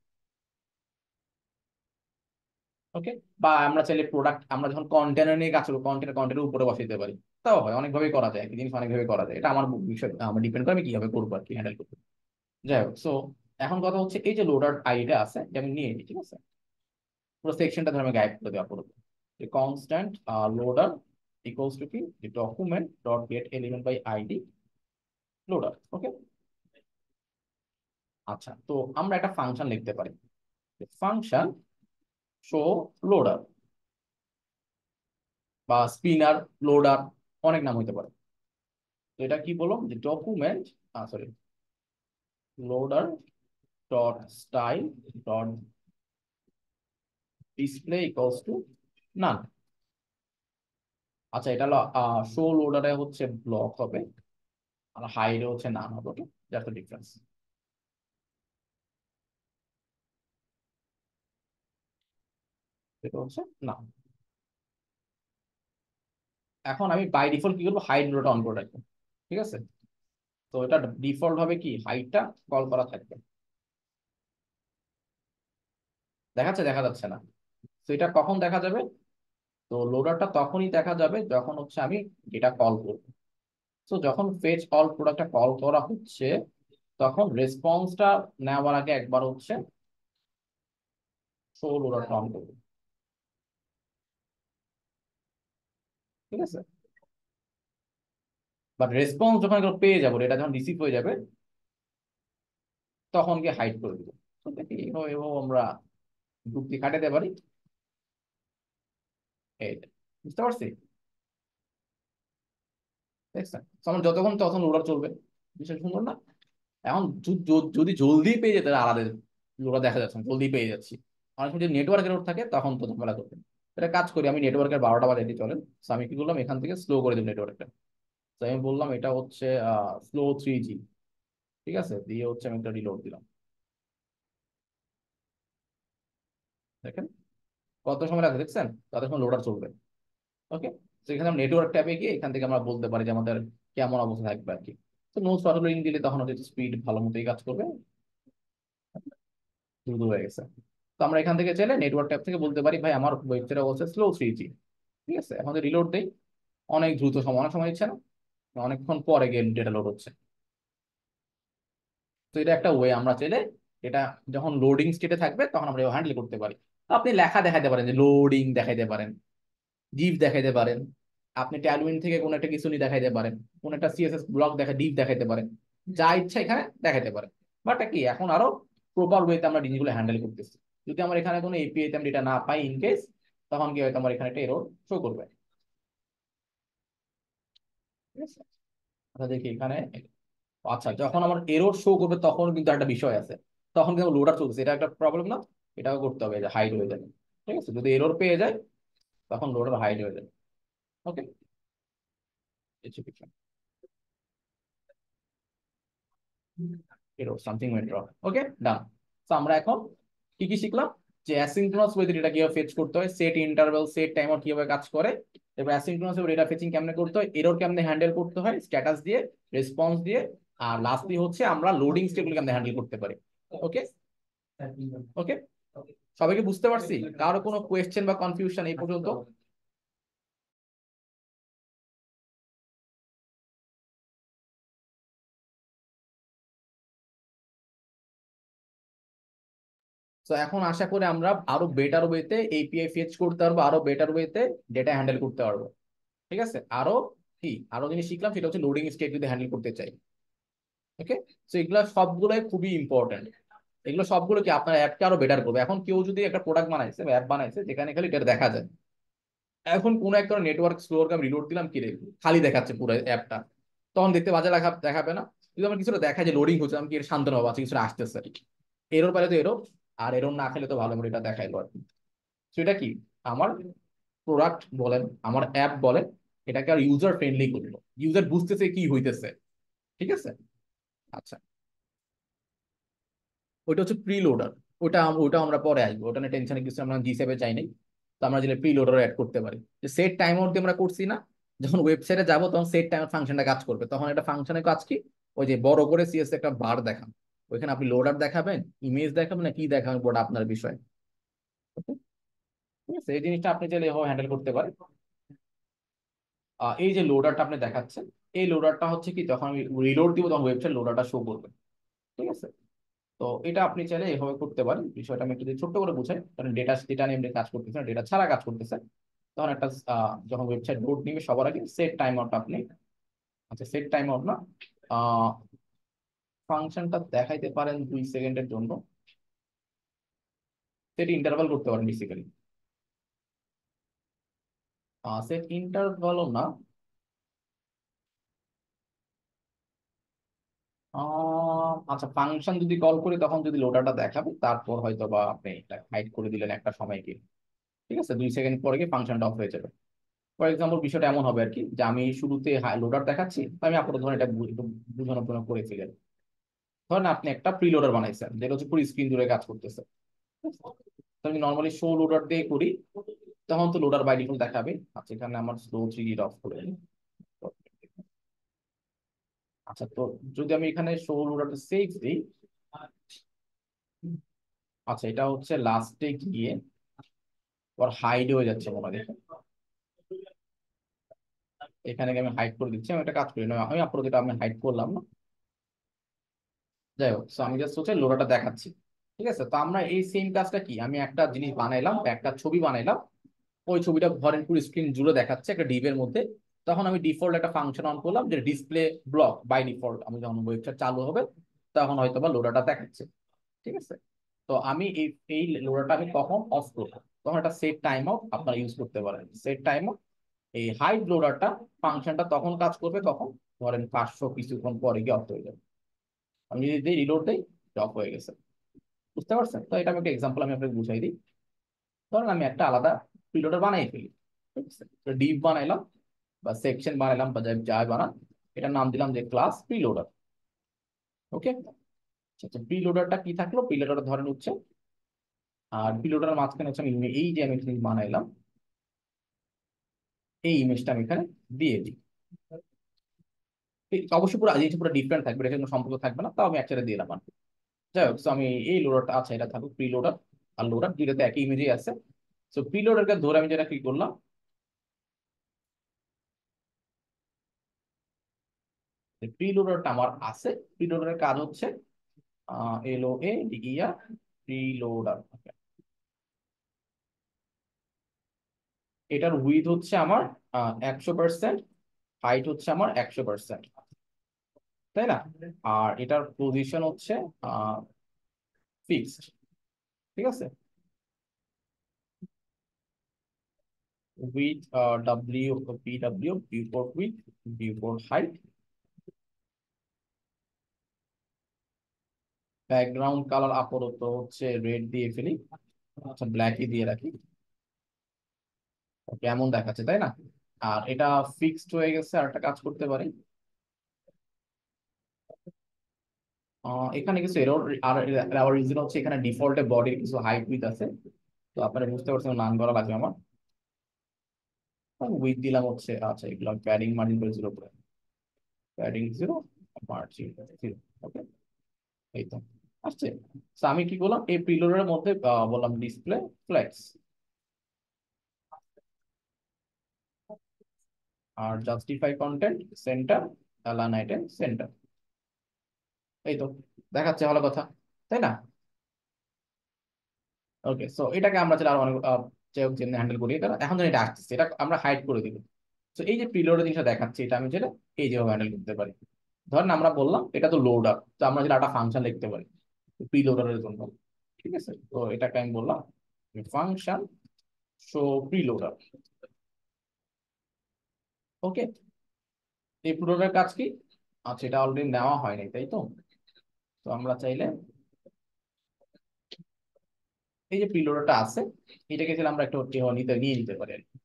ওকে, বা আমরা চাইলে প্রোডাক্ট, আমরা যখন কন্টেনার নিয়ে কাজ করবো কন্টেনারের উপরে বসাই দিতে পারি। তাও হয়, অনেকভাবেই করা যায়, একই জিনিস অনেকভাবে করা যায়, এটা আমার বিষয়, আমার ডিপেন্ড করে আমি কিভাবে করবো আর কি হ্যান্ডেল করবো। যাই হোক, সো এখন কথা হচ্ছে এই যে লোডার আইডিটা আছে যে আমি নিয়ে নিই। ঠিক আছে, পুরো সেকশনটা ধরে আমি গায়েব করে দেওয়া পড়বো, যে কনস্ট্যান্ট লোডার ইকুয়ালস টু কি, যে document dot get element by ID loader. Okay, আচ্ছা তো আমরা একটা ফাংশন লিখতে পারি, ফাংশন শো লোডার বা স্পিনার লোডার, অনেক নাম হইতে পারে। তো এটা কি বললাম যে document, sorry, loader dot style dot display equals to none. আচ্ছা, এটা হলো শো লোডারে হচ্ছে ব্লক হবে, আর হাইডে হচ্ছে নান হবে। ওকে, দ্যাটস দ্য ডিফারেন্স। এটা হচ্ছে না। এখন আমি বাই ডিফল্ট কি করবো, হাইড লোডার অন করে রাখবো। ঠিক আছে, তো এটা ডিফল্ট ভাবে কি হাইটটা কল করা থাকবে। দেখাচ্ছে, দেখা যাচ্ছে না। তো এটা কখন দেখা যাবে, তো লোডারটা তখনই দেখা যাবে যখন হচ্ছে আমি এটা কল করবো। তো যখন ফেচ অল প্রোডাক্টটা কল করা হচ্ছে, তখন রেসপন্সটা নেওয়ার আগে একবার হচ্ছে শো লোডারটা অন করবো। ঠিক আছে, বাট রেসপন্স যখন এগুলো পেয়ে যাবো, এটা যখন রিসিভ হয়ে যাবে, তখন গিয়ে হাইড করে দেবো। তো দেখি এভাবে এভাবে আমরা যুক্তি খাটাতে পারি। এই যে, বুঝতে পারছি? দেখছেন? তো আমার যতক্ষণ তখন লোডার চলবে, বিষয় সুন্দর না? এখন যদি জলদি পেয়ে যেতে আলাদা, লোডার দেখা যাচ্ছে না, জলদি পেয়ে যাচ্ছি। অনেক সময় যদি নেটওয়ার্কের এরর থাকে তখন তো ঝামেলা করবে। এটা কাজ করি, আমি নেটওয়ার্কের 12টা বাজাইতে চলেন। তো আমি কি করলাম, এখান থেকে স্লো করে দেব নেটওয়ার্কটা। তো আমি বললাম এটা হচ্ছে স্লো 3G। ঠিক আছে, দিয়ে হচ্ছে আমি একটা রিলোড দিলাম। দেখেন কত সময় লাগে, দেখছেন? তত সময় লোডার চলবে। ওকে। তো এখানে আমরা নেটওয়ার্ক ট্যাবে গিয়ে এখান থেকে আমরা বলতে পারি যে আমাদের কেমন অবস্থা থাকবে আর কি। তো নো থ্রটলিং দিলে তখন হচ্ছে স্পিড ভালো মতোই কাজ করবে, দ্রুত হয়ে গেছে। তো আমরা এখান থেকে চাইলে নেটওয়ার্ক ট্যাব থেকে বলতে পারি ভাই আমার ওয়েবসাইট অবস্থা স্লো 3G। ঠিক আছে, এখন রিলোড দেই, অনেক দ্রুত সময়, অনেক সময় নিচ্ছে না, অনেকক্ষণ পরে গিয়ে ডেটা লোড হচ্ছে। তো এটা একটা ওয়ে, আমরা চাইলে এটা যখন লোডিং স্টেটে থাকবে তখন আমরা হ্যান্ডেল করতে পারি। আপনি লেখা দেখাতে পারেন, যে লোডিং দেখাইতে পারেন, ডিভ দেখাইতে পারেন, আপনি ট্যালউইন থেকে কোনো একটা কিছু নিয়ে দেখাইতে পারেন, কোন একটা সিএসএস ব্লক দেখা ডিভ দেখাইতে পারেন, যা ইচ্ছা এখানে দেখাইতে পারেন। বাট কি এখন আরো প্রপার ওয়েতে আমরা জিনিসগুলো হ্যান্ডেল করতেছি। যদি আমার এখানে কোনো এপিআই তে আমি ডেটা না পাই ইন কেস, তখন কি হয়তো আমার এখানে একটা এরর শো করবে। ঠিক আছে, আচ্ছা দেখি এখানে। আচ্ছা, যখন আমার এরর শো করবে তখন কিন্তু একটা বিষয় আছে, তখন কিন্তু লোডার চলছে, এটা একটা প্রবলেম না? এটাও করতে হবে, যে হাইড হয়ে যাবে। ঠিক আছে, যদি এরর পেয়ে যায় তখন লোডার হাইড হয়ে যাবে। ওকে, এরর সামথিং ওয়েন্ট রং। ওকে, ডান। তো আমরা এখন কি কি শিখলাম, যে অ্যাসিঙ্ক্রোনাস ওয়েতে ডেটা কিভাবে ফেচ করতে হয়, সেট ইন্টারভ্যাল সেট টাইমার কিভাবে কাজ করে, এবার অ্যাসিঙ্ক্রোনাস ওয়ে ডেটা ফেচিং কেমনে করতে হয়, এরর কেমনে হ্যান্ডেল করতে হয় স্ট্যাটাস দিয়ে, রেসপন্স দিয়ে, আর লাস্টলি হচ্ছে আমরা লোডিং স্টেপগুলো কেমনে হ্যান্ডেল করতে পারি। ওকে। ওকে, সবাইকে বুঝতে পারছি? কারো কোনো কোয়েশ্চেন বা কনফিউশন এই পর্যন্ত? তো এখন আশা করি আমরা আরো বেটার ওয়েতে এপিআই ফেচ করতে পারবো, আরো বেটার ওয়েতে ডেটা হ্যান্ডেল করতে পারবো। ঠিক আছে, আরো কি আরো জিনিস শিখলাম, সেটা হচ্ছে লোডিং স্টেট যদি হ্যান্ডেল করতে চাই। ওকে। তো এগুলো সবগুলোই খুবই ইম্পর্টেন্ট। এগুলো সবগুলো কি আপনার অ্যাপকে আরো বেটার করবে। এখন কেউ যদি একটা প্রোডাক্ট বানাইছে বা অ্যাপ বানাইছে যেখানে খালি এটা দেখা যায়, এখন কোন একটা নেটওয়ার্ক স্লোর আমি রিলোড দিলাম, কি রে, খালি দেখাচ্ছে পুরো অ্যাপটা, তখন দেখতে বাজে দেখাবে না? যদি আমার কিছুটা দেখায় যে লোডিং হচ্ছে, আমি কি শান্ত হবো, আচ্ছা কিছুটা আসতেছে। এরর পারে তো এরর, আর এরর না খেলে তো ভালো করে এটা দেখাইলো আর কি। তো এটা কি আমার প্রোডাক্ট বলেন, আমার অ্যাপ বলেন, এটাকে আর ইউজার ফ্রেন্ডলি করলো, ইউজার বুঝতেছে কি হইতেছে। ঠিক আছে। আচ্ছা, ওইটা হচ্ছে প্রি লোডার। ওটা আমরা পরে আসবো, ওটা নিয়ে টেনশনে কিছু, আমরা জি7 চাই নাই। তো আমরা যদি প্রি লোডার অ্যাড করতে পারি, যে সেট টাইম আউট দিয়ে আমরা করছি না, যখন ওয়েবসাইটে যাবো তখন সেট টাইম ফাংশনটা কাজ করবে, তখন এটা ফাংশনের কাজ কি, ওই যে বড় করে সিএস একটা বার দেখান, ওইখানে আপনি লোডার দেখাবেন, ইমেজ দেখাবেন, না কি দেখাবেন, ওটা আপনার বিষয়। Okay? ঠিক আছে, এই জিনিসটা আপনি চাইলে এভাবে হ্যান্ডেল করতে পারেন। এই যে লোডারটা আপনি দেখাচ্ছেন, এই লোডারটা হচ্ছে কি, যখন আমি রিলোড দিব তখন ওয়েবসাইট লোডারটা শো করবে। ঠিক আছে। তো এটা আপনি চাইলে এভাবে করতে পারেন। বিষয়টা আমি একটু যদি ছোট্ট করে বুঝাই, কারণ ডেটা ডেটা নিয়ে এমনি কাজ করতেছেন, ডেটা ছাড়া কাজ করতেছেন, তখন একটা যখন ওয়েবসাইট লোড নিবে সবার আগে সেট টাইম আউট আপনি, আচ্ছা সেট টাইম আউট না, ফাংশনটা দেখাইতে পারেন 2 সেকেন্ডের জন্য, সেট ইন্টারভাল করতে পারেন বেসিক্যালি। সেট ইন্টারভালও না, আচ্ছা ফাংশন যদি কল করি তখন যদি লোডারটা দেখাবে, তারপর হয়তো বা আপনি এটা হাইড করে দিলেন একটা সময় গিয়ে। ঠিক আছে, 2 সেকেন্ড পরে গিয়ে ফাংশনটা অফ হয়ে যাবে। ফর এক্সাম্পল বিষয়টা এমন হবে আর কি, যে আমি শুরুতে লোডার দেখাচ্ছি, তো আমি আপনার ধরেন এটা একটু বোঝানোর জন্য করেছিলেন। ধরেন আপনি একটা প্রি লোডার বানাইছেন যেটা হচ্ছে পুরো স্ক্রিন জুড়ে কাজ করতেছে। তো আমি নর্মালি শো লোডার দিয়ে করি, তখন তো লোডার বাই ডিফল্ট দেখাবে। আচ্ছা এখানে আমার স্লো 3D অফ করে দিই। আচ্ছা, তো যদি আমি এখানে শো লোডারটা সেভ দিই, আচ্ছা এটা হচ্ছে লাস্টে গিয়ে ওর হাইড হয়ে যাচ্ছে মনে হয়, দেখুন। এখানে গিয়ে আমি হাইড করে দিচ্ছি, আমি একটা কাজ করি না, আমি আপনার যেটা আমি হাইড করলাম না। যাই হোক, so আমি জাস্ট হচ্ছে লোডারটা দেখাচ্ছি। ঠিক আছে, তো আমরা এই সেম কাজটা কি, আমি একটা জিনিস বানাইলাম, একটা ছবি বানাইলাম, ওই ছবিটা ঘরের পুরো স্ক্রিন জুড়ে দেখাচ্ছে একটা ডিভের মধ্যে। তখন আমি ডিফল্ট একটা ফাংশন অন করলাম যে ডিসপ্লে ব্লক বাই ডিফল্ট, আমি যখন ওয়েবসাইট চালু হবে তখন হয়তো বা লোডারটা দেখাচ্ছে। ঠিক আছে, তো আমি এই এই লোডারটা আমি কখন অফ করবো, তখন একটা সেট টাইম আউট আপনারা ইউজ করতে পারেন। সেট টাইম আউট, এই হাইড লোডারটা ফাংশনটা তখন কাজ করবে তখন ধরেন 500 কিছুক্ষণ পরে গিয়ে অফ হয়ে যাবে। আমি যদি রিলোড দিই, অফ হয়ে গেছে। বুঝতে পারছেন? তো এটা আমি একটা এক্সাম্পল আমি আপনাকে বুঝাই দিই। ধরেন আমি একটা আলাদা প্রিলোডার বানাই ফেলি। ঠিক আছে, ডিপ বানাইলাম বা সেকশন বানাইলাম বা যাই যাই বানান, এটার নাম দিলাম যে ক্লাস প্রিলোডার। ওকে, আচ্ছা প্রিলোডারটা কি থাকলো, প্রিলোডার ধরেন হচ্ছে, আর প্রিলোডার মাঝখানে হচ্ছে আমি এই যে আমি জিনিস বানাইলাম এই ইমেজটা আমি এখানে দিয়ে দিই। অবশ্যই পুরো জিনিসটা পুরো ডিফারেন্ট থাকবে, এটা কোনো সম্পর্ক থাকবে না, তাও আমি একসাথে দিয়ে দিলাম আর কি। যাই হোক, so আমি এই লোডারটা আছে এটা থাকুক প্রিলোডার আর লোডার দুইটাতে একই ইমেজেই আছে। তো প্রিলোডারকে ধরে আমি যেটা কি করলাম, প্রিলোডারটা আমার আছে। প্রিলোডারের কাজ হচ্ছে এল ও এ ডিইআর, প্রিলোডার। এটার উইথ হচ্ছে আমার 100%, হাইট হচ্ছে আমার 100%, তাই না? আর এটার পজিশন হচ্ছে ফিক্সড। ঠিক আছে, with W P W viewport with viewport height, background colour আপাতত হচ্ছে রেড দিয়ে ফেলি, আচ্ছা ব্ল্যাকই দিয়ে রাখি, কেমন দেখাচ্ছে তাই না? আর এটা ফিক্সড হয়ে গেছে। আর একটা কাজ করতে পারি, এখানে কিছু এরর আর এরর রিজন হচ্ছে এখানে ডিফল্টে বডির কিছু হাইট উইথ আছে, তো আপনারা বুঝতে পারছেন নাম করা লাগবে আমার। উইথ দিলাম হচ্ছে, আচ্ছা এগুলো প্যাডিং মার্জিন করে 0 করে, প্যাডিং 0, মার্জিন 0। ওকে, এই তো আসছে। তো আমি কি করলাম, এই প্রিলোডের মধ্যে বললাম ডিসপ্লে ফ্লেক্স, আর justify content center, align item center. এই তো দেখাচ্ছে, ভালো কথা, তাই না? ওকে, সো এটাকে আমরা চাইলে আরো অনেক যেমনি হ্যান্ডেল করি, এটা এখন যেন এটা আসছে এটা আমরা হাইড করে দিব। তো এই যে প্রিলোডের জিনিসটা দেখাচ্ছে, এটা আমি যেটা এই যেভাবে হ্যান্ডেল করতে পারি। ধরেন আমরা বললাম এটা তো লোডার, তো আমরা যেটা একটা ফাংশন লিখতে পারি প্রিলোডারের জন্য। ঠিক আছে, তো এটাকে আমি বললাম ফাংশন শো প্রিলোডার। ওকে, এই প্রিলোডার কাজ কি? আচ্ছা এটা অলরেডি নেওয়া হয়নি তাই তো, তো আমরা চাইলে এই যে প্রিলোডারটা আছে এটাকে চাইলে আমরা একটা নিতে নিয়ে নিতে পারি আর কি।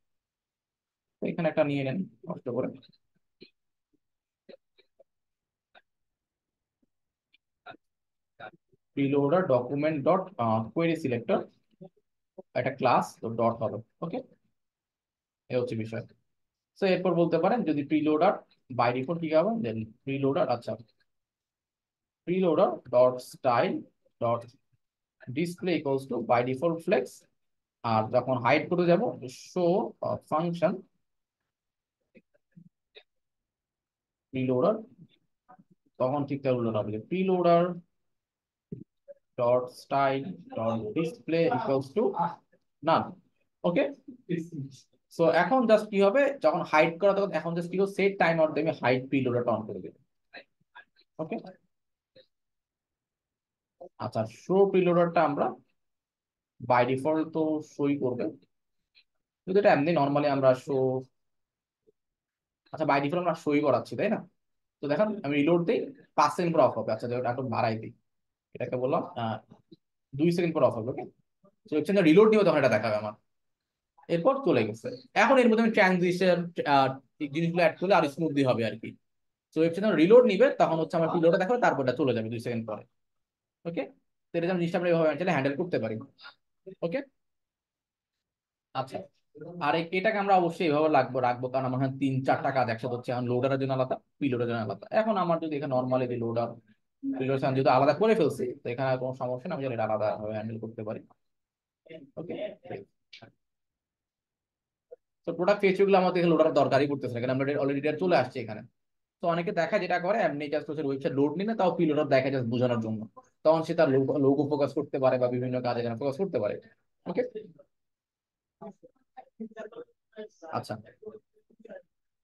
তো এখানে একটা নিয়ে নেন কষ্ট করে, preloader document dot query selector, একটা ক্লাস তো ডট হবে। ওকে, এ হচ্ছে বিষয়। তো এরপর বলতে পারেন যদি প্রিলোডার বাই ডিফল্ট কি হবে, দেন প্রিলোডার, আচ্ছা preloader dot style dot display equals to by default flex, আর যখন হাইড করতে যাব শো ফাংশন প্রিলোডার, তখন ঠিক তার উল্টো হবে preloader dot style dot display equals to none. Okay, so এখন জাস্ট কি হবে, যখন হাইড করা তখন এখন জাস্ট কি সেট টাইম আউট দিয়ে হাইড প্রিলোডারটা অন করে দেবে। ওকে, আচ্ছা শো প্রিলোডারটা আমরা বাই ডিফল্ট তো শোই করবে, যদি এটা এমনি নর্মালি আমরা শো, আচ্ছা বাই ডিফল্ট আমরা শোই করাচ্ছি তাই না? তো দেখেন আমি রিলোড দিই 5 সেকেন্ড পর অফ হবে, আচ্ছা যেটা একটু বাড়াই দিই, এটাকে বললাম 2 সেকেন্ড পর অফ হবে। ওকে, তো ওয়েবসাইটে রিলোড নিয়ে তখন এটা দেখাবে আমার। এরপর চলে গেছে। এখন এর মধ্যে আমি ট্রানজিশন জিনিসগুলো অ্যাড করলে আর স্মুথলি হবে আর কি। তো ওয়েবসাইটে রিলোড নিবে তখন হচ্ছে আমার রিলোডে দেখাবে, তারপর এটা চলে যাবে 2 সেকেন্ড পরে। ওকে, তো এটা যেমন জিনিসটা আমরা এভাবে চাইলে হ্যান্ডেল করতে পারি। ওকে, আচ্ছা আর এটাকে আমরা অবশ্যই এভাবে রাখবো কারণ আমার এখানে 3-4টা কাজ একসাথে হচ্ছে, এখন লোডারের জন্য আলাদা পিলোডের জন্য আলাদা। এখন আমার যদি এখানে নর্মালি যে লোডার পিলোড যেহেতু আলাদা করে ফেলছি, তো এখানে আর কোনো সমস্যা না, আমি যেন এটা আলাদা ভাবে হ্যান্ডেল করতে পারি। ওকে, তো প্রোডাক্ট ফেচ গুলো আমাদের লোডার দরকারই পড়তেছে না, কারণ আমরা অলরেডি চলে আসছে এখানে। তো অনেকে দেখা যেটা করে এমনি জাস্ট হচ্ছে ওয়েবসাইট লোড নিলে তাও পিলোডার দেখা জাস্ট বোঝানোর জন্য, তখন সে তার লোগো ফোকাস করতে পারে বা বিভিন্ন কাজে যেন ফোকাস করতে পারে। ওকে, আচ্ছা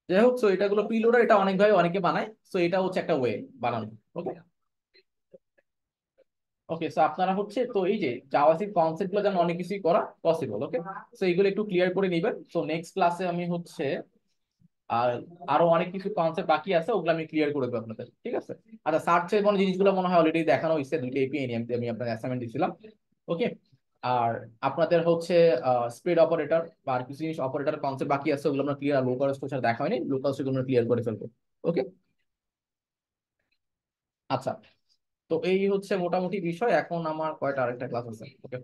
যাই হোক, সো এটা গুলো প্রিলোডার, এটা অনেকভাবে অনেকে বানায়, সো এটা হচ্ছে একটা ওয়ে বানানো। ওকে। ওকে, সো আপনারা হচ্ছে তো এই যে জাভাস্ক্রিপ্ট কনসেপ্ট গুলো যেন অনেক কিছুই করা পসিবল। ওকে, সো এইগুলো একটু ক্লিয়ার করে নিবেন। সো নেক্সট ক্লাসে আমি হচ্ছে আর আরো অনেক কিছু কনসেপ্ট বাকি আছে, ওগুলো আমি ক্লিয়ার করে দেবো আপনাদের, ঠিক আছে? আচ্ছা, সার্চের মনে জিনিসগুলো মনে হয় অলরেডি দেখানো হয়েছে, দুইটা এপিআই নিয়ে আমি আপনার অ্যাসাইনমেন্ট দিছিলাম। ওকে। আর আপনাদের হচ্ছে স্প্রেড অপারেটর বা আর কিছু জিনিস অপারেটর কনসেপ্ট বাকি আছে, ওগুলো আমরা ক্লিয়ার, লোকাল স্টোর দেখা হয়নি, লোকাল স্টোর আমরা ক্লিয়ার করে ফেলবো। ওকে। আচ্ছা, তো এই হচ্ছে মোটামুটি বিষয়। এখন আমার কয়টা আরেকটা ক্লাস আছে। ওকে,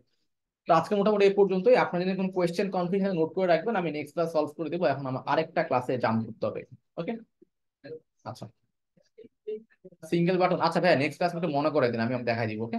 তো আজকে মোটামুটি এই পর্যন্তই। আপনার যদি কোনো কোয়েশ্চেন কনফিউশন নোট করে রাখবেন, আমি নেক্সট ক্লাস সলভ করে দেবো। এখন আমার আরেকটা ক্লাসে জাম্প করতে হবে। ওকে। আচ্ছা, সিঙ্গেল বাটন, আচ্ছা ভাই নেক্সট ক্লাস মনে করে দিন, আমি দেখাই দিব। ওকে।